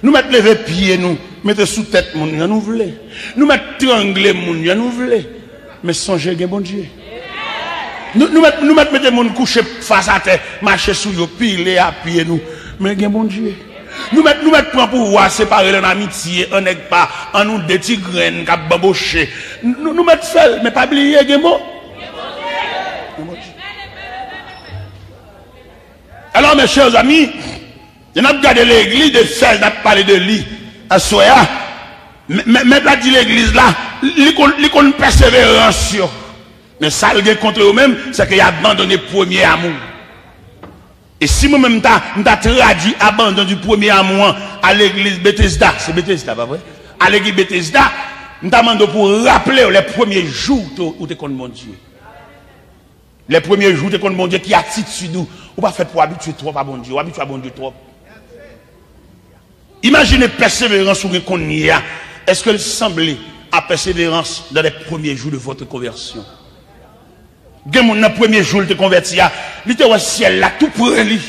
Nous mettons lever pied, nous mettons sous tête mon gens, nous voulons. Nous mettons triangler mon gens, nous voulons. Mais songez, bon Dieu. Nous mettons mon coucher face à terre, marcher sous le pied, à pied, nous. Mais bon Dieu. Nous mettons pour pouvoir séparer l'amitié, on n'est pas, en nous des petits graines qui baboché. Nous mettons seul, mais pas oublier, bon. Alors, mes chers amis, je n'ai pas regardé l'église de celle qui a parlé de lui à Soya. Mais là, dit l'église là, il y a une persévérance. Mais ça, le contre eux-mêmes, c'est qu'il a abandonné le premier amour. Et si moi-même t'as traduit abandon du premier amour à l'église Bethesda, c'est Bethesda, pas vrai? À l'église Bethesda, nous demandons pour rappeler les premiers jours où tu es contre mon Dieu. Les premiers jours où tu es contre mon Dieu, qui attitude nous, ou pas fait pour habituer trop à bon Dieu, ou habituer à bon Dieu trop. Imaginez persévérance où qu'on y a. Est-ce qu'elle semblait à persévérance dans les premiers jours de votre conversion? Dans le premier jour de convertir, il était au ciel là, tout près lui.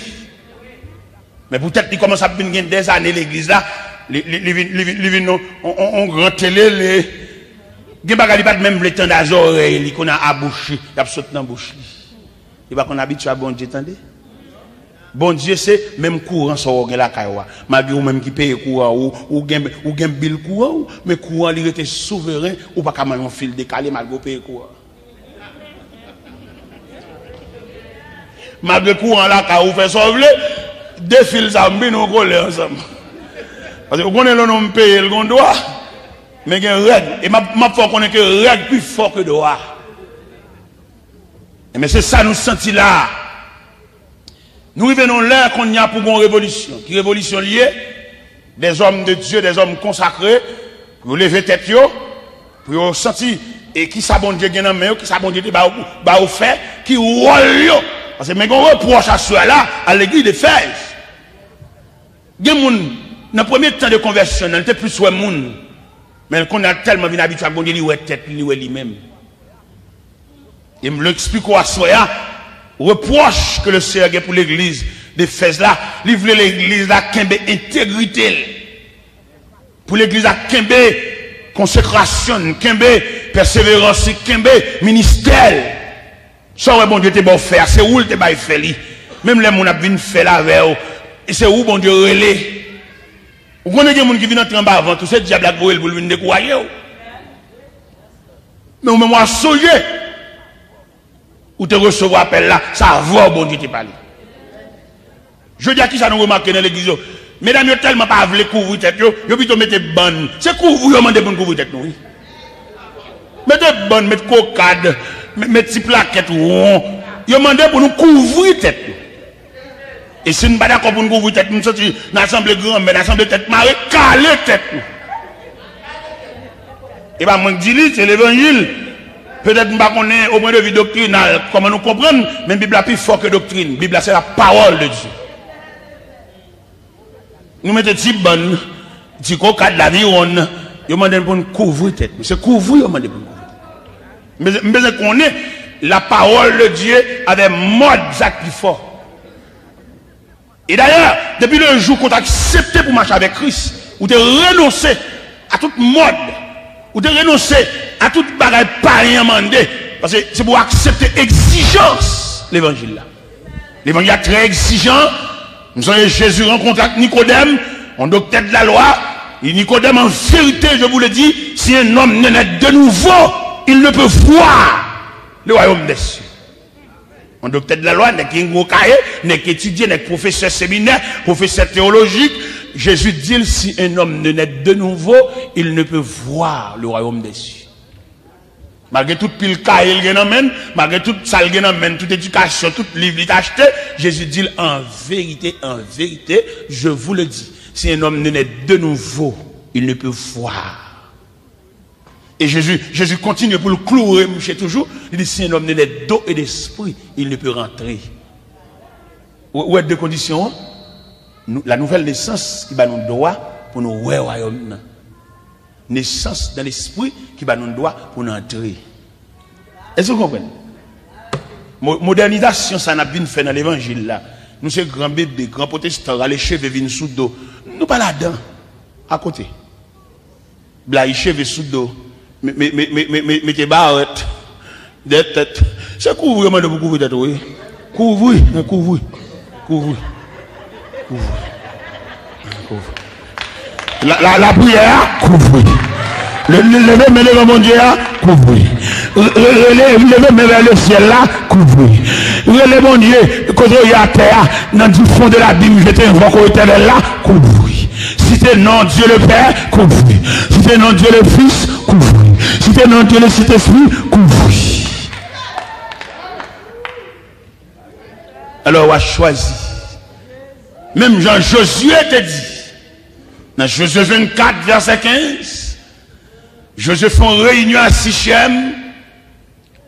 Mais peut-être qu'il commence à venir des années l'église là, les on grand télé, les il n'y a pas même le temps d'oreilles qu'on a abouché, il a sauté dans la bouche. Il n'y a pas qu'on habite à bon Dieu, attendez. Bon Dieu, c'est même courant sur la caille. Malgré ou même qui paye courant ou gain bill courant, mais courant il était souverain ou pas comme un fil décalé malgré payer courant. Malgré courant là, quand vous faites sauver, deux fils zambis nous collent ensemble. Parce que vous connaissez le nom payer le droit, mais il y a une règle. Et ma foi connaît que règle plus fort que droit. Mais c'est ça nous senti là. Nous revenons là qu'on y a pour une révolution. Qui révolution liée? Des hommes de Dieu, des hommes consacrés, pour lever tête, pour sentir, et qui s'abonne Dieu dans main, qui s'abonne Dieu au fait, qui rôle. Parce que mais on reproche à ceux là, à l'église de Fès. Dans le premier temps de conversion, il était plus soit moun. Mais qu'on a tellement bien habitué à bon Dieu, il est tête, il est lui-même. Et me l'explique à ceux reproche que le Seigneur a pour l'église de Fès là, il voulait l'église là, kembe intégrité. Pour l'église là, kembe consécration, kembe persévérance, kembe ministère. Ça, bon Dieu te bon faire, c'est où il te va faire. Même les gens qui viennent faire la veille, et c'est où bon Dieu relais. Vous connaissez des gens qui viennent entrer en bas avant, tout ce diable qui pour venir décourager. Mais vous même songer. Ou te recevoir appel là, ça va, bon Dieu te parler. Je dis à qui ça nous remarque dans l'église. Mesdames, vous tellement pas voulu couvrir tête, vous plutôt mettez bonne. C'est couvrir, vous demandez pour couvrir tête, oui. Mettez bonne, mettez cocade, mettez petite plaquette, vous demandez pour nous couvrir tête. Et si nous ne sommes pas d'accord pour nous couvrir tête, nous sommes dans l'assemblée grande, mais l'assemblée tête marée, caler tête. Et bien, moi, je dis, c'est l'évangile. Peut-être que nous ne au point de vue doctrinal, comment nous comprenons, mais la Bible est plus fort que doctrine. La Bible, c'est la parole de Dieu. Nous mettons des bonnes, des coca de la vie, on demande pour nous couvrir tête. C'est couvrir, on demande pour nous couvrir. Mais qu'on ait la parole de Dieu avec mode plus fort. Et d'ailleurs, depuis le jour qu'on a accepté pour marcher avec Christ, ou de renoncer à toute mode, ou de renoncer à toute bagaille pareille mandé, parce que c'est pour accepter exigence l'évangile là. L'évangile est très exigeant. Nous avons Jésus rencontre avec Nicodème, un docteur de la loi. Et Nicodème, en vérité, je vous le dis, si un homme ne naît de nouveau, il ne peut voir le royaume des cieux. Un docteur de la loi n'est qu'un gros cahier, n'est qu'étudié, n'est professeur séminaire, professeur théologique. Jésus dit, si un homme ne naît de nouveau, il ne peut voir le royaume des cieux. Malgré toute pile cahier qu'il amène, malgré toute salle qu'il amène, toute éducation, tout livre qu'il a acheté, Jésus dit, en vérité, je vous le dis, si un homme ne naît de nouveau, il ne peut voir. Et Jésus continue pour le clouer, monsieur, toujours. Il dit, si un homme ne naît d'eau et d'esprit, il ne peut rentrer. Où est deux conditions? La nouvelle naissance qui va nous droit pour nous voir au royaume. Naissance dans l'esprit qui va nous droit pour nous entrer. Est-ce que vous comprenez? Modernisation, ça n'a pas fait dans l'évangile là. Nous, c'est grand bébé, grand protestant, les cheveux viennent sous dos. Nous, pas là-dedans. À côté. Là, les cheveux sous dos. Mettez barrettes. Des têtes. C'est couvrir, de vous couvrir tête, oui. Couvrir. La prière, couvrir. Lever mon Dieu, couvrir. Lever vers le ciel là, couvrir. Lever mon Dieu, quand il y a terre, dans le fond de la Bible, je t'invoque au éternel là, couvrir. Si c'est non Dieu le Père, couvrir. Si c'est non Dieu le Fils, couvrir. Si c'est non Dieu le Saint-Esprit, couvrir. Alors on a choisi. Même Jean Josué te dit, dans Josué 24, verset 15, Josué fait une réunion à Sichem,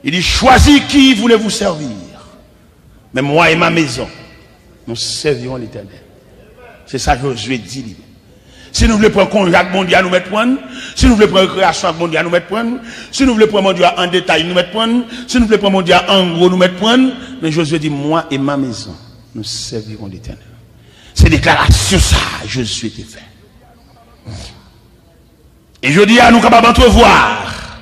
il dit, choisis qui voulez-vous servir. Mais moi et ma maison, nous servirons l'Éternel. C'est ça que Josué dit. Si nous voulons prendre conjac mondial, nous mettre prendre. Si nous voulons prendre création mondiale, nous mettre prendre. Si nous voulons prendre mondial en détail, nous mettre prendre. Si nous voulons prendre mondial en gros, nous mettre prendre. Mais Josué dit, moi et ma maison, nous servirons l'Éternel. ces déclarations, ça, Josué était fait. Et je dis à nous capables d'entrevoir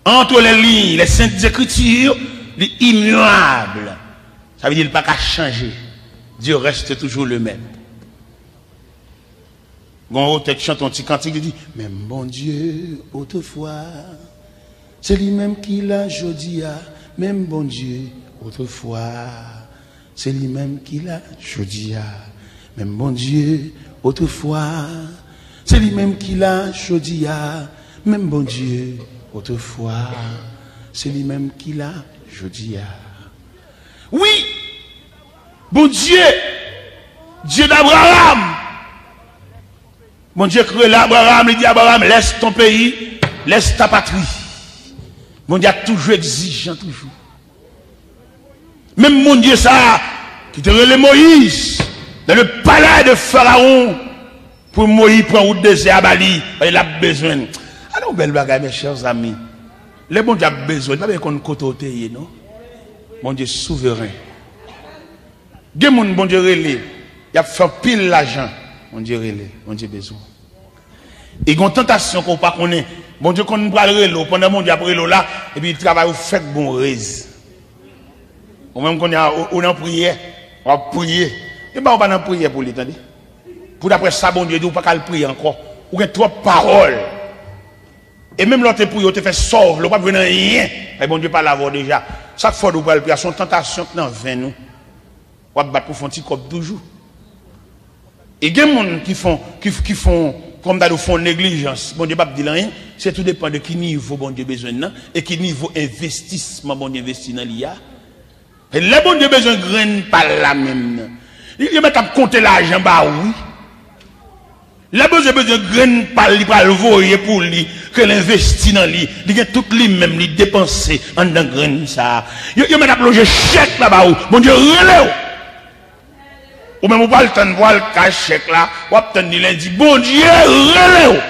entre les lignes, les saintes écritures, l'immuable. Ça veut dire qu'il n'y a pas qu'à changer. Dieu reste toujours le même. Quand on chante un petit cantique, il dit, même bon Dieu, autrefois, c'est lui-même qui l'a jodi, même bon Dieu, autrefois, c'est lui-même qui l'a jodi, même bon Dieu, autrefois, c'est lui-même qui l'a jodi, même bon Dieu, autrefois, c'est lui-même qui l'a jodi. Oui, bon Dieu, Dieu d'Abraham. Bon Dieu crée l'Abraham, il dit Abraham, laisse ton pays, laisse ta patrie. Mon Dieu a toujours exigeant, toujours. Même mon Dieu ça, qui te relève Moïse, dans le palais de Pharaon, pour Moïse prendre route désert à Bali, il a besoin. Alors, belle bagaille, mes chers amis. Le bon Dieu a besoin, pas bien qu'on côté, non? Mon Dieu souverain. Des gens, bon Dieu relève, il a fait pile l'argent. Mon Dieu relève, mon Dieu besoin. Et une tentation qu'on pas connaît. Bon Dieu qu'on va le relève, pendant mon Dieu après l'eau là, et puis il travaille au fait bon raise. Ou même qu'on est en prière, on va prier. Et ben on va en prier pour l'étendre. Pour d'après ça, bon Dieu dit, on ne peut pas le prier encore. Ou qu'il y a trop de paroles. Et même l'autre prière, on te fait sauve, on ne peut pas venir rien. Et bon Dieu pas l'avoir déjà. Chaque fois que vous le prier, son tentation dans 20 nous. On va battre pour faire un petit cop toujours. Et il y a des gens qui font comme dans le fond négligence. Bon Dieu pas dire rien. C'est tout dépend de qui niveau bon Dieu besoin et qui niveau investissement bon Dieu investi dans l'IA. Et le bon Dieu besoin de grain pas la même. Il y a même compter l'argent bah oui. Le bon Dieu besoin de grain pas le voyer pour lui que l'investi dans lui. Il y a tout lui même lui dépenser en dans grain ça. Il y a même loger chèque là-bas où bon Dieu relève. Ou même, on va le temps de voir le cash chèque là, ou attendre lundi, bon Dieu, relève.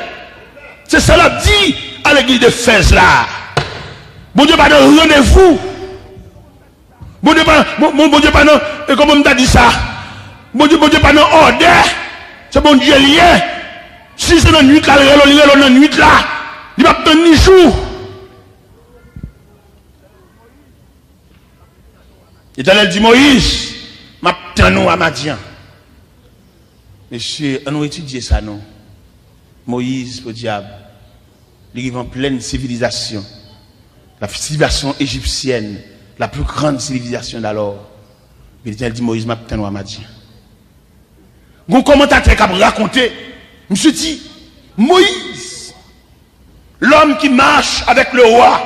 C'est ça l'a dit à l'église de Fès là. Bon Dieu, pas de rendez-vous. Bon Dieu, pas non, et comment on t'a dit ça? Bon Dieu, pas non, ordre. C'est bon Dieu lié. Si c'est dans la nuit là, il est dans la nuit là, il va pas attendre ni jour. L'Éternel dit Moïse, nous à Madian. Monsieur, on a étudié ça, non? Moïse, le diable, il arrive en pleine civilisation. La civilisation égyptienne, la plus grande civilisation d'alors. L'Éternel dit Moïse, nous à Madian. Un commentateur qui a raconté, je me suis dit, Moïse, l'homme qui marche avec le roi,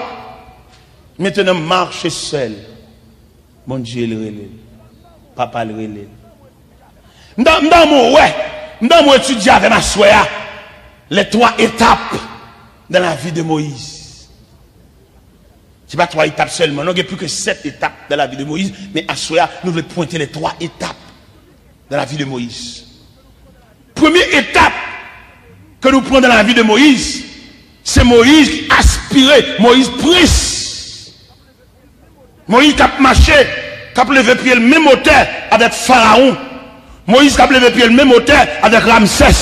maintenant marche seul. Mon Dieu, le relève. Papa le relève. M'dam étudier avec ma soeur les 3 étapes dans la vie de Moïse. Ce n'est pas 3 étapes seulement, non, il y a plus que 7 étapes dans la vie de Moïse, mais à soeur, nous voulons pointer les 3 étapes dans la vie de Moïse. Première étape que nous prenons dans la vie de Moïse, c'est Moïse qui aspirait, Moïse prise. Moïse qui a marché, qui a levé pied le même hauteur avec Pharaon. Moïse qui a levé pied le même hauteur avec Ramsès.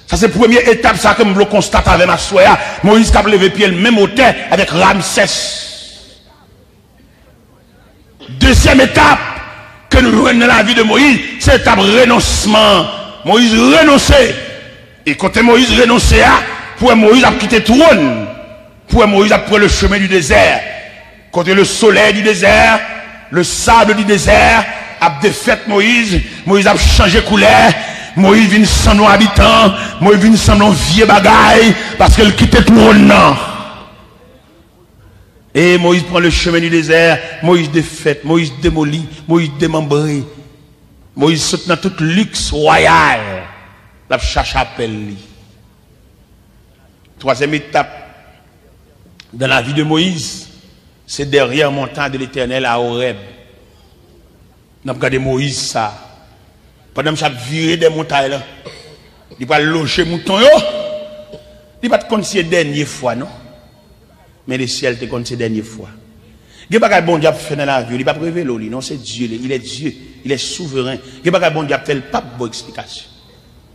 Ça c'est la première étape, ça que je constate avec ma soeur. Moïse qui a levé pied le même hauteur avec Ramsès. Deuxième étape que nous voyons dans la vie de Moïse, c'est l'étape renoncement. Moïse renonçait. Et quand Moïse renonçait, pour Moïse a quitté le trône. Pour Moïse a pris le chemin du désert. Quand le soleil du désert, le sable du désert a défait Moïse. Moïse a changé couleur. Moïse vient sans nos habitants. Moïse vient sans nos vieux bagailles. Parce qu'il quitte le trône. Et Moïse prend le chemin du désert. Moïse défait. Moïse démolit. Moïse démembré. Moïse saute dans tout luxe royal. La cherche appelle. Troisième étape dans la vie de Moïse, c'est derrière montagne de l'Éternel à Horeb. Nous avons regardé Moïse ça. Pendant que je viré des montagnes là, il va loger mouton yo. Il va te considérer dernière fois non. Mais le ciel te considère dernière fois. Il n'y a pas bon Dieu fait dans la vie, il n'est pas révélé, non, c'est Dieu, il est Dieu, il est souverain. Il n'y a pas bon Dieu fait le pape bonne explication.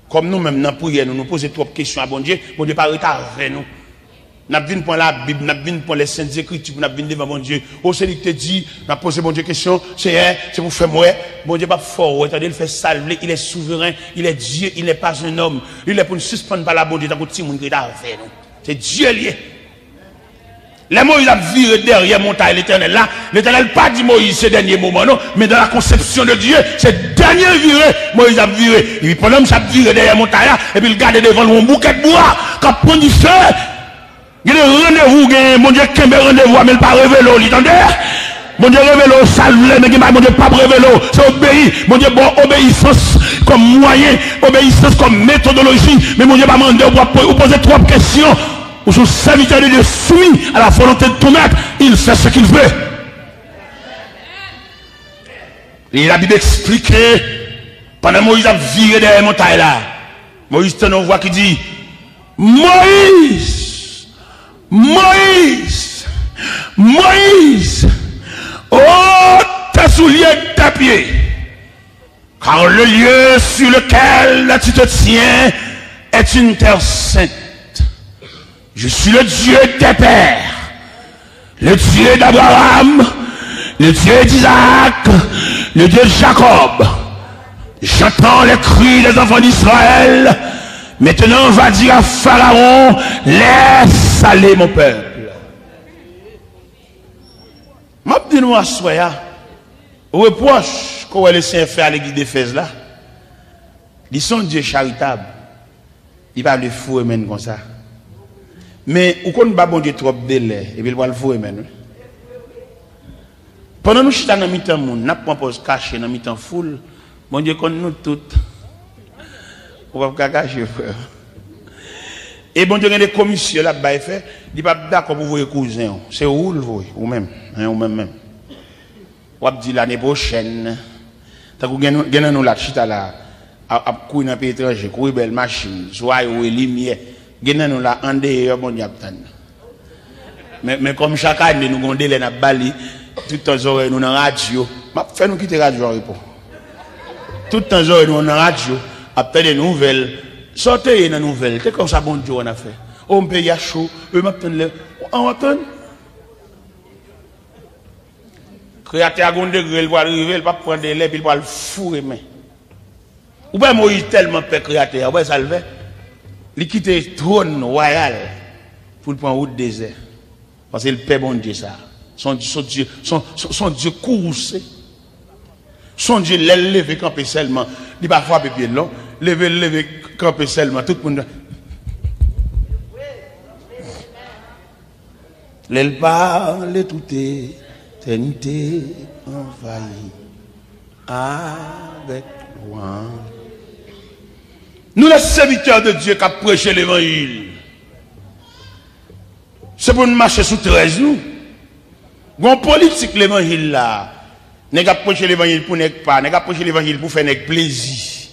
Comme nous-mêmes, dans la prière, nous posons trop de questions à bon Dieu pas retarder nous. Nous venons pour la Bible, nous venons pour les Saintes Écritures, nous venons devant bon Dieu. Au celui qui te dit, nous avons posé bon Dieu question, c'est pour faire moi. Bon Dieu pas fort, attendez, il fait salver, il est souverain, il est Dieu, il n'est pas un homme. Il est pour nous suspendre par la bon Dieu, dans le petit monde qui est avec nous. C'est Dieu lié. Les Moïse a viré derrière montagne l'éternel là. L'éternel pas dit Moïse ces derniers moments, non. Mais dans la conception de Dieu, c'est dernier viré. Moïse a viré. Et puis pendant que ça viré derrière montagne là, et puis il garde devant un bouquet de bois, quand prend du feu. Il y a des rendez-vous, mon Dieu, qui a rendez-vous, mais il pas révélé, l'entendez? Mon Dieu révèle, salve, mais mon Dieu pas révélé, c'est obéi. Mon Dieu, bon, obéissance comme moyen, obéissance comme méthodologie. Mais mon Dieu, pas demander, vous poser trois questions. Ou son serviteur de Dieu soumis à la volonté de ton maître, il fait ce qu'il veut. Et la Bible explique, pendant que Moïse a viré derrière la montagne là, Moïse te voix qui dit, Moïse, Moïse, Moïse, oh, tes souliers de tes pieds, car le lieu sur lequel tu te tiens est une terre sainte. Je suis le Dieu de tes pères, le Dieu d'Abraham, le Dieu d'Isaac, le Dieu de Jacob. J'entends les cris des enfants d'Israël. Maintenant, on va dire à Pharaon, laisse aller mon peuple. M'a dit nous à soya, reproche qu'on va laisser faire à l'église d'Éphèse là. Ils sont Dieu charitable. Il va le fou et même comme ça. Mais où qu'on va bon Dieu trop délai et puis il va le fou et même. Pendant nous chita dans mi-temps monde, n'a pas pose caché dans mi-temps foule. Bon Dieu connaît nous toutes. On va pas cacher frère. Et bon Dieu, il y a des commissions là-bas, il fait, il pas d'accord pour vous cousin. C'est où le vous, ou même, ou même. On va dire l'année prochaine, tant que nous la chita là, à courir dans le pays étranger, courir belle machine, soit ou lumière, nous la en dehors, bon Dieu, mais comme chaque année, nous avons des bali, tout le temps, nous dans la radio, fait nous quitter la radio. Tout le temps, nous dans la radio, après des nouvelles. Sortez une nouvelle, c'est comme ça bon Dieu on a fait. On paye à chaud, eux m'attendent on attend. Créateur à gonde degré, il va arriver, il va prendre des lèvres, il va le fourrer mais. Ou bien Moïse tellement peur créateur, ouais ça le fait. Il quitte le trône royal pour le prendre route désert. Parce que le père bon Dieu ça. Son Dieu coursé. Son Dieu l'a levé campé seulement. Il va frapper pied long. Lever, camper seulement. Tout le monde. L'elle parle tout éternité envahie avec loin. Nous les serviteurs de Dieu qui a prêché l'évangile. C'est pour nous marcher sous 13 nous. Bon politique l'évangile là. N'est pas prêcher l'évangile pour n'est pas, n'est pas prêcher l'évangile pour faire avec plaisir.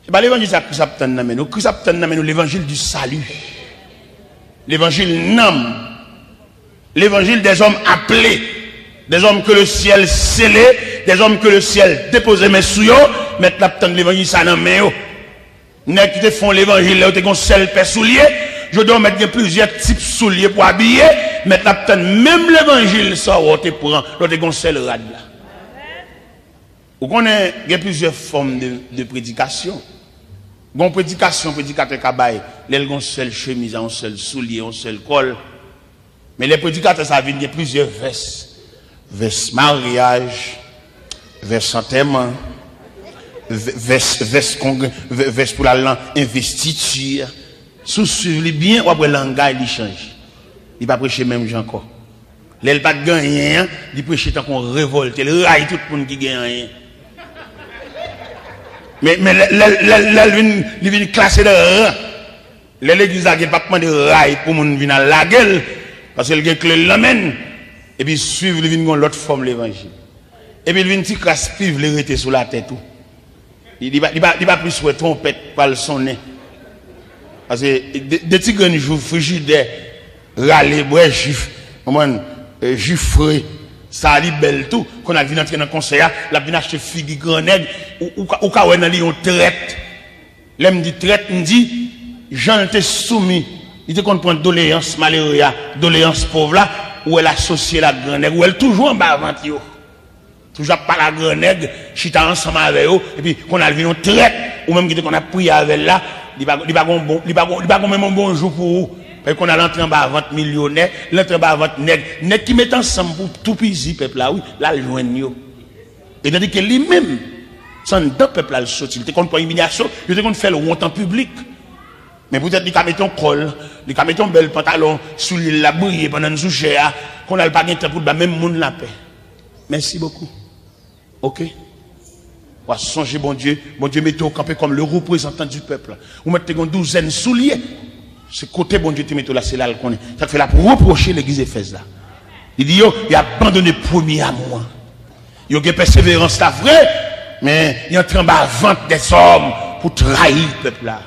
C'est pas l'évangile ça Christ a mais nous Christ a nous l'évangile du salut. L'évangile nam. L'évangile des hommes appelés, des hommes que le ciel scellé, des hommes que le ciel déposé mais sous eux, mettre la l'évangile ça dans main. N'est qui te font l'évangile là, tu as un seul paire soulier, je dois mettre plusieurs types souliers pour habiller, mettre la même l'évangile ça ou te prend, tu as un seul rad là. Vous connaissez, il y a plusieurs formes de prédication. Bon prédication, prédicateur kabaye, il y a une seule chemise, un seul soulier, un seul col. Mais les prédicateurs, ça vient de plusieurs vestes. Veste mariage, veste enterrement, veste pour la investiture. Sous-suivre bien, ou après le langage, il change. Il va prêcher même gens encore. Il pas gagner, il prêche tant qu'on révolte, il raille tout le monde qui gagne rien. Mais il vient classer de rang. L'église a pas de rail pour moun venir à la gueule. Parce qu'il y a clé l'amène. Et puis suivre le vin l'autre forme l'évangile. Et puis il vient petit crasse pive le rester sous la tête tout. Il va plus souhaiter trompette par le sonner. Parce que des petits grands jours frigidaires râler bois juif, juif frais, Ça a dit belle tout. Qu'on a vu entrer dans le conseil, la vient acheter figue grand nègre, ou quand on a dit on traite. L'aime dit traite, on dit, Jean était soumis. Il était qu'on prend doléance malheureuse, doléance pauvre là, où elle associe la grand nègre, où elle toujours en bas avant yo. Toujours pas la grand nègre, chita ensemble avec eux, et puis qu'on a vu on traite, ou même qu'on a prié avec là, il va même un bon jour pour vous. Parce qu'on a l'entrée en bas à vente millionnaire, l'entrée en bas à vente nègre. Nègre qui met ensemble pour tout pisi, peuple là, oui, là, le joignent. Et tandis que lui-même, sans deux peuple là, le sorti, il était contre l'humiliation, il était contre faire le honte en public. Mais peut-être qu'il a mis ton col, il a mis ton bel pantalon, sous l'île la briller pendant une souche, qu'on a pas de temps pour le même monde la paix. Merci beaucoup. Ok? On va songer, bon Dieu, mettez au campé comme le représentant du peuple. Vous mettez une douzaine souliers. Ce côté, bon Dieu, te mettez là, c'est là le connaît. Ça fait là pour reprocher l'église Éphèse là. Il dit, il a abandonné le premier amour. Il y a persévérance, c'est vrai, mais il est en train de vendre des hommes pour trahir le peuple là.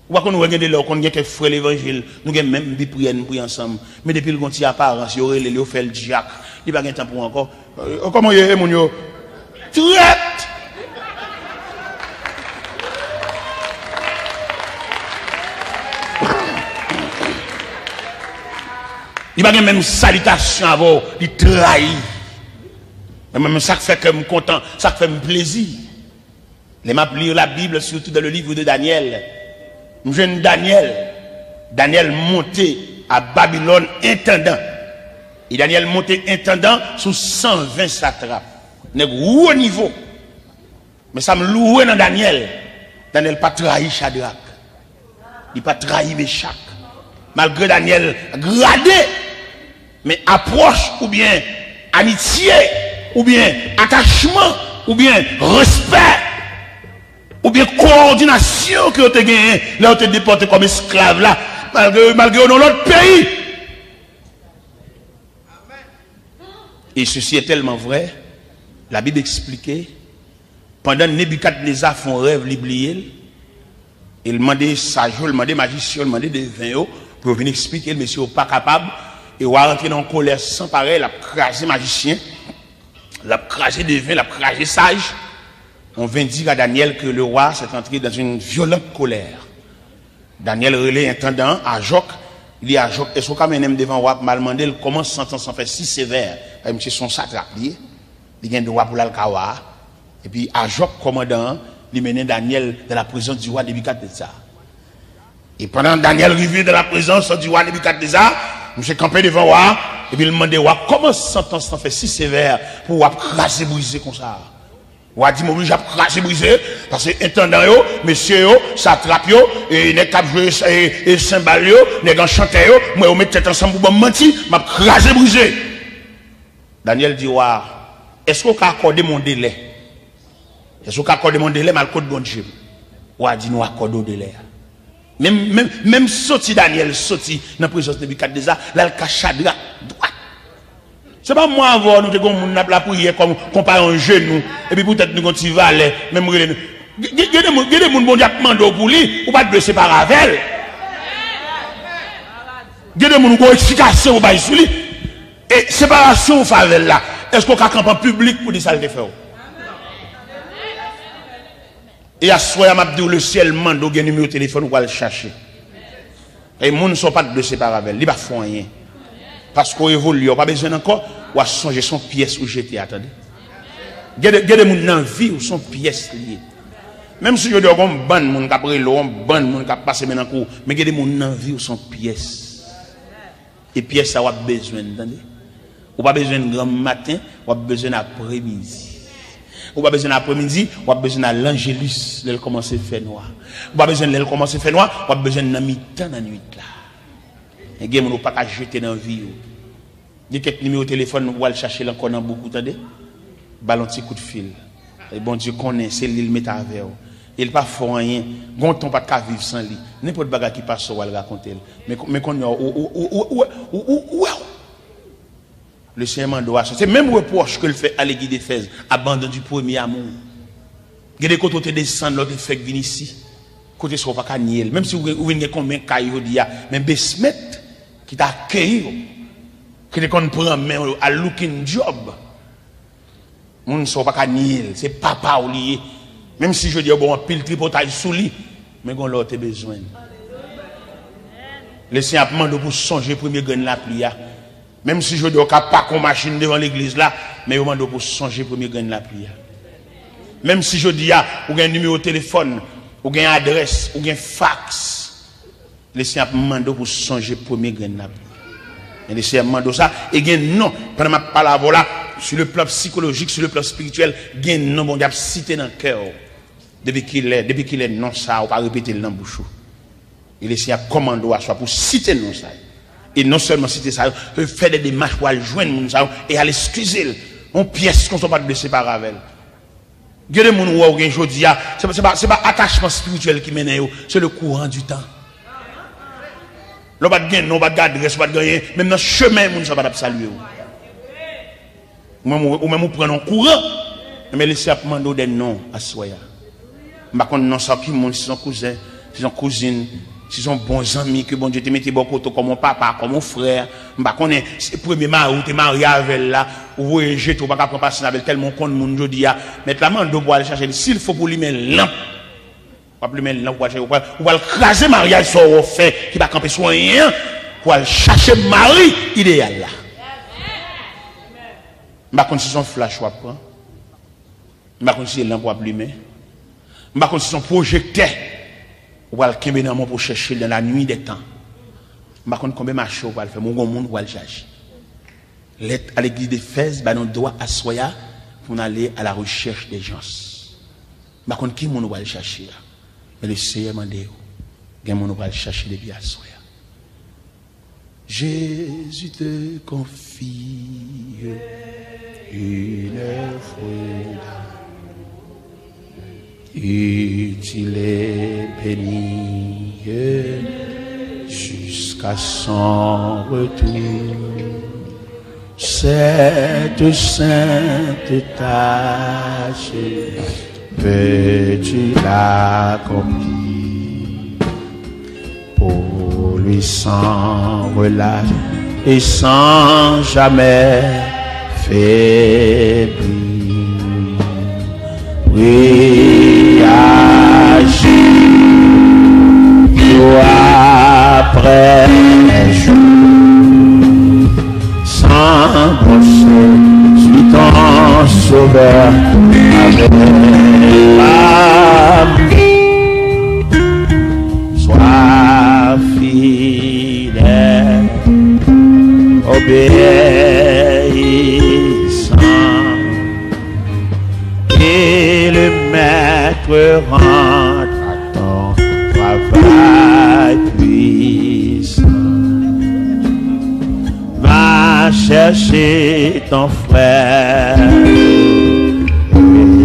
Ou qu'on nous regarde là, qu'on a que frère l'évangile, nous avons même des prières, nous prions ensemble. Mais depuis le continent apparence, il y aurait les fait le diacre. Il n'y a pas de temps pour encore. Comment il y a mon yo? Traite! Il n'y a pas de même salutation à vous, il trahit. Même ça fait que je suis content, ça fait plaisir. Les m'a lire la Bible, surtout dans le livre de Daniel. Jeune Daniel monté à Babylone intendant. Et Daniel monté intendant sous 120 satrapes. N'est haut niveau. Mais ça me loue dans Daniel. Daniel pas trahi Shadrach. Il pas trahi Meshach. Malgré Daniel gradé, mais approche ou bien amitié, ou bien attachement, ou bien respect, ou bien coordination que vous avez gagné, là vous êtes déporté comme esclave là, malgré dans l'autre pays. Et ceci est tellement vrai, la Bible expliquait, pendant Nebuchadnezzar font rêve, l'oublier, il demandait sage, il demandait magicien, il demandait devin pour venir expliquer, le monsieur n'est pas capable, et il va rentrer dans une colère sans pareil, il a crasé magicien, il a crasé devin, il a crasé sage. On vient dire à Daniel que le roi s'est entré dans une violente colère. Daniel relève intendant à Joc. Il dit à Joc, est-ce qu'on même devant le roi m'a demandé comment se sentence s'en fait si sévère? Monsieur son satrape, il y a un droit pour l'Alkawa. Et puis à Joc, commandant, il mène Daniel dans la présence du roi Nebuchadnezzar. Et pendant Daniel arrivé dans la présence du roi Nebuchadnezzar, monsieur campé devant le roi, et puis il demande au roi comment se sentence s'en fait si sévère pour pouvoir craser, briser comme ça. Ou a dit, moi, j'ai craché, brisé, parce que, intendant yo, monsieur yo, satrape yo, et n'est qu'à jouer, et cymbale yo, n'est qu'à chanter yo, moi, on met tête ensemble pour me mentir, m'a craché, brisé. Daniel dit, ouais, est-ce qu'on peut accorder mon délai? Est-ce qu'on peut accorder mon délai, mal code bon Dieu? Ou a dit, nous accordons délai. Même sorti Daniel, sorti, dans la présence de Nebuchadnezzar, là, le Shadrach, droite. C'est pas moi avant nous avons la prière comme comparé un genou et puis peut-être nous continuons à aller même il y a des gens qui demandent pour lui ou pas de blesser par Ravel. Il y a des gens qui ont explication pour sur lui et séparation au Favel là. Est-ce qu'on a un campagne public pour dire ça le faire? Et à soi m'a dit le ciel mande au numéro de téléphone pour aller chercher. Et les gens ne sont pas blessés par Ravel, ils ne font rien. Parce qu'on évolue, on n'a pas besoin encore, ou à changer son pièce où j'étais, attendez. Il y a des gens dans la vie où son pièce liée. Même si je dis qu'on ban moun qui après l'eau, on ban moun qui passe maintenant cours, mais il y a des gens dans la vie où son pièce. Et pièce ça, on a besoin, attendez. On n'a pas besoin de grand matin, on a besoin d'après-midi. On n'a pas besoin d'après-midi, on a besoin de l'angélus, elle commence à faire noir. On n'a pas besoin de l'elle commencer à faire noir, on a besoin de mi-temps dans la nuit là. Et gens n'ont pas qu'à jeter dans la vie. Il y a quelques numéros de téléphone, nous allons chercher encore dans beaucoup, attendez. Ballon petit coup de fil. Et bon Dieu connaît, c'est lui le met avec vous. Il pas fait rien. Bon temps pas de vivre sans lui. N'importe bagarre qui passe, on va le raconter. Mais qu'on le Seigneur doit. C'est même reproche que le fait à l'église d'Éphèse, abandon du premier amour. Il y a des côtés où tu descends, l'autre fait venir ici. Côté soit pas qu'à nier. Même si vous avez combien de cailloux, mais Besmet qui t'a accueilli, qui te qu'on prend main à looking job. Moun ne sont pas qu'à nier, c'est papa ou lié. Même si je dis bon un pile tripotage sous lit, mais on l'a besoin. Laissez un peu pour songer premier grain la pluie. Même si je dis pas qu'on machine devant l'église là, mais on demande pour songer premier grain la pluie. Même si je dis ou un numéro de téléphone, ou une adresse, ou un fax, laissez un peu pour songer premier grain la pluie. Et laissez un peu ça et gain non pendant ma parole là sur le plan psychologique, sur le plan spirituel, gain non bon diable cité dans le cœur. Depuis qu'il est non ça, on pas répéter le nom bouche. Il laisse un commando à soi pour citer non ça. Et non seulement citer ça, il faire des démarches pour aller joindre ça et aller excuser on pièce qu'on soit pas blessé par avec. Dieu de mon ou aujourd'hui, c'est pas attachement spirituel qui mène, c'est le courant du temps. L'on va gagner, on va garder, on va gagner, même dans le chemin, on ne va pas saluer. Ou même on prend un courant, mais laissez à demander des noms à soi. Je ne sais pas non ça qui monde, si son cousin, si son cousine, si son bons amis, que bon Dieu te mette beaucoup comme mon papa, comme mon frère. Je ne sais pas c'est le premier mari ou tu es marié avec là, ou vous jeter ou pas prendre passer avec tellement qu'on monde je dis mettre la main pour aller chercher s'il faut pour lui mettre lampe. Pas plus mettre lampe pour chercher ou va craser mariage sur au fait qui va camper sur rien pour aller chercher mari idéal là. Je ne sais pas si son flash ou prendre. Je ne sais pas si lampe ou allumer. Je ne sais pas si son projecteur ou va le dans pour chercher dans la nuit des temps. Je ne sais pas combien de marché ou va le faire. Mon monde va le chercher. L'être à l'église d'Éphèse, nous doit assoyer pour aller à la recherche des gens. Je ne sais pas qui monde va le chercher. Mais le Seigneur m'a dit, il y a monde va le chercher depuis assoyer. Jésus te confie une fruit. Il est béni jusqu'à son retour. Cette sainte tâche, peux-tu l'accomplir pour lui sans relâche et sans jamais faiblir? Oui, agis jour après jour, sans brosser, suis ton sauveur avec amour. Sois fidèle, obéissant, et le maître rentre à ton travail puissant. Va chercher ton frère,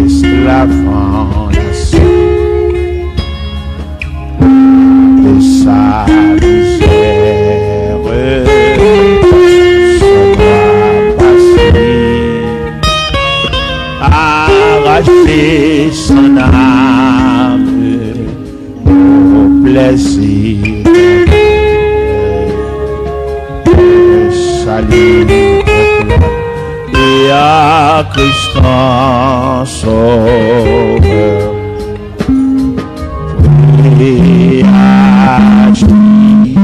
esclave en nation, de sa misère sera passée. Arracher son âme au plaisir de salut et à Christ en sauveur. Et agis,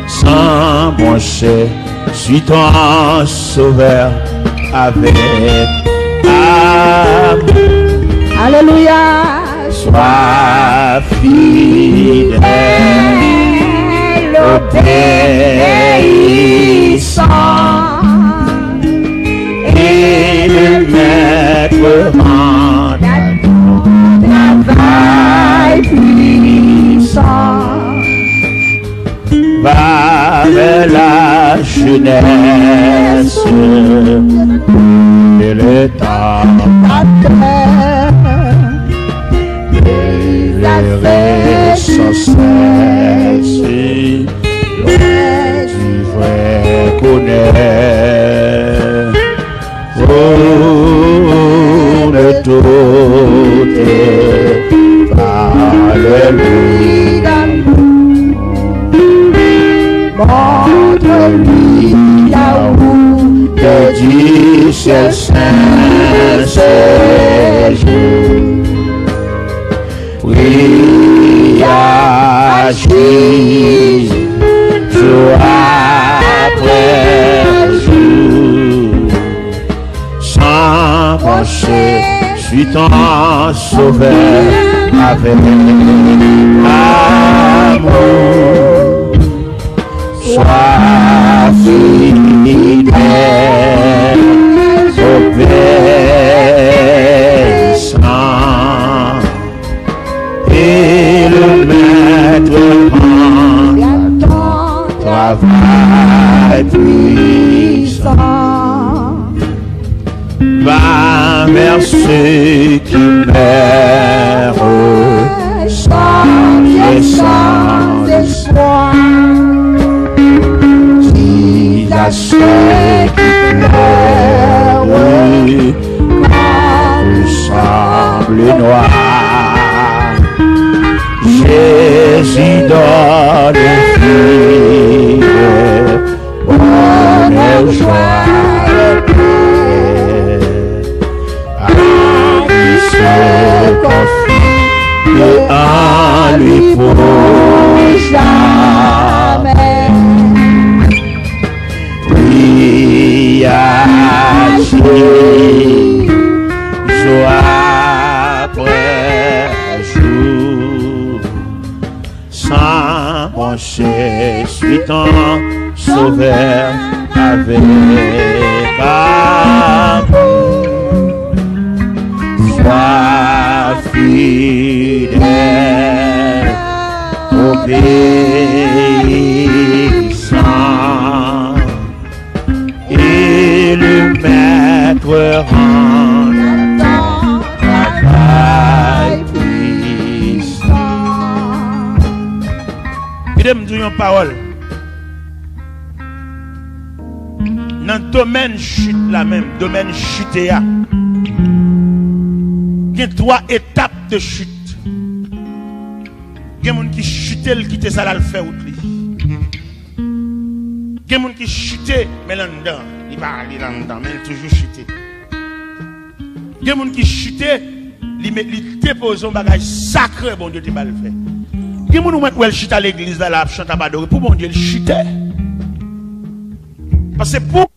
sans broncher, suis ton sauveur avec amour. Alléluia. Sois fidèle, obéissant, et le maître rend à ton travail puissant. Va vers la jeunesse et le temps délivrer sans cesse du vrai connaître pour le tout. Alléluia. Montre-lui la route du ciel saint, c'est Jésus. Prie à Jésus, jour après jour, sans penser, suis ton sauveur avec amour. Sois fidèle, obéissant, et le maître rend ton travail puissant. Va vers ceux qui meurent sans espoir. Dis à ceux qui pleurent quand le sable noir. Jésus donne vie, bonheur, joie et paix. À qui se confie et en lui pour jamais. Oui, à Jésus, jour après jour, sans pencher, suis ton sauveur avec amour. Sois fidèle, obéissant, et le maître rend ton travail puissant. Il me dit une parole. Dans le domaine chute la même, domaine chuté à. Il y a 3 étapes de chute. Il y a des gens qui chutent, qui te ça le fait outre. Il y a des gens qui chutent, mais là-dedans, il parle là-dedans, mais il toujours chuté. Il y a des gens qui chutent, ils déposent un bagage sacré, bon Dieu, tu vas le faire. Il y a des gens qui chutent à l'église, là, chante à Badore, pour bon Dieu, il chutait. Parce que pour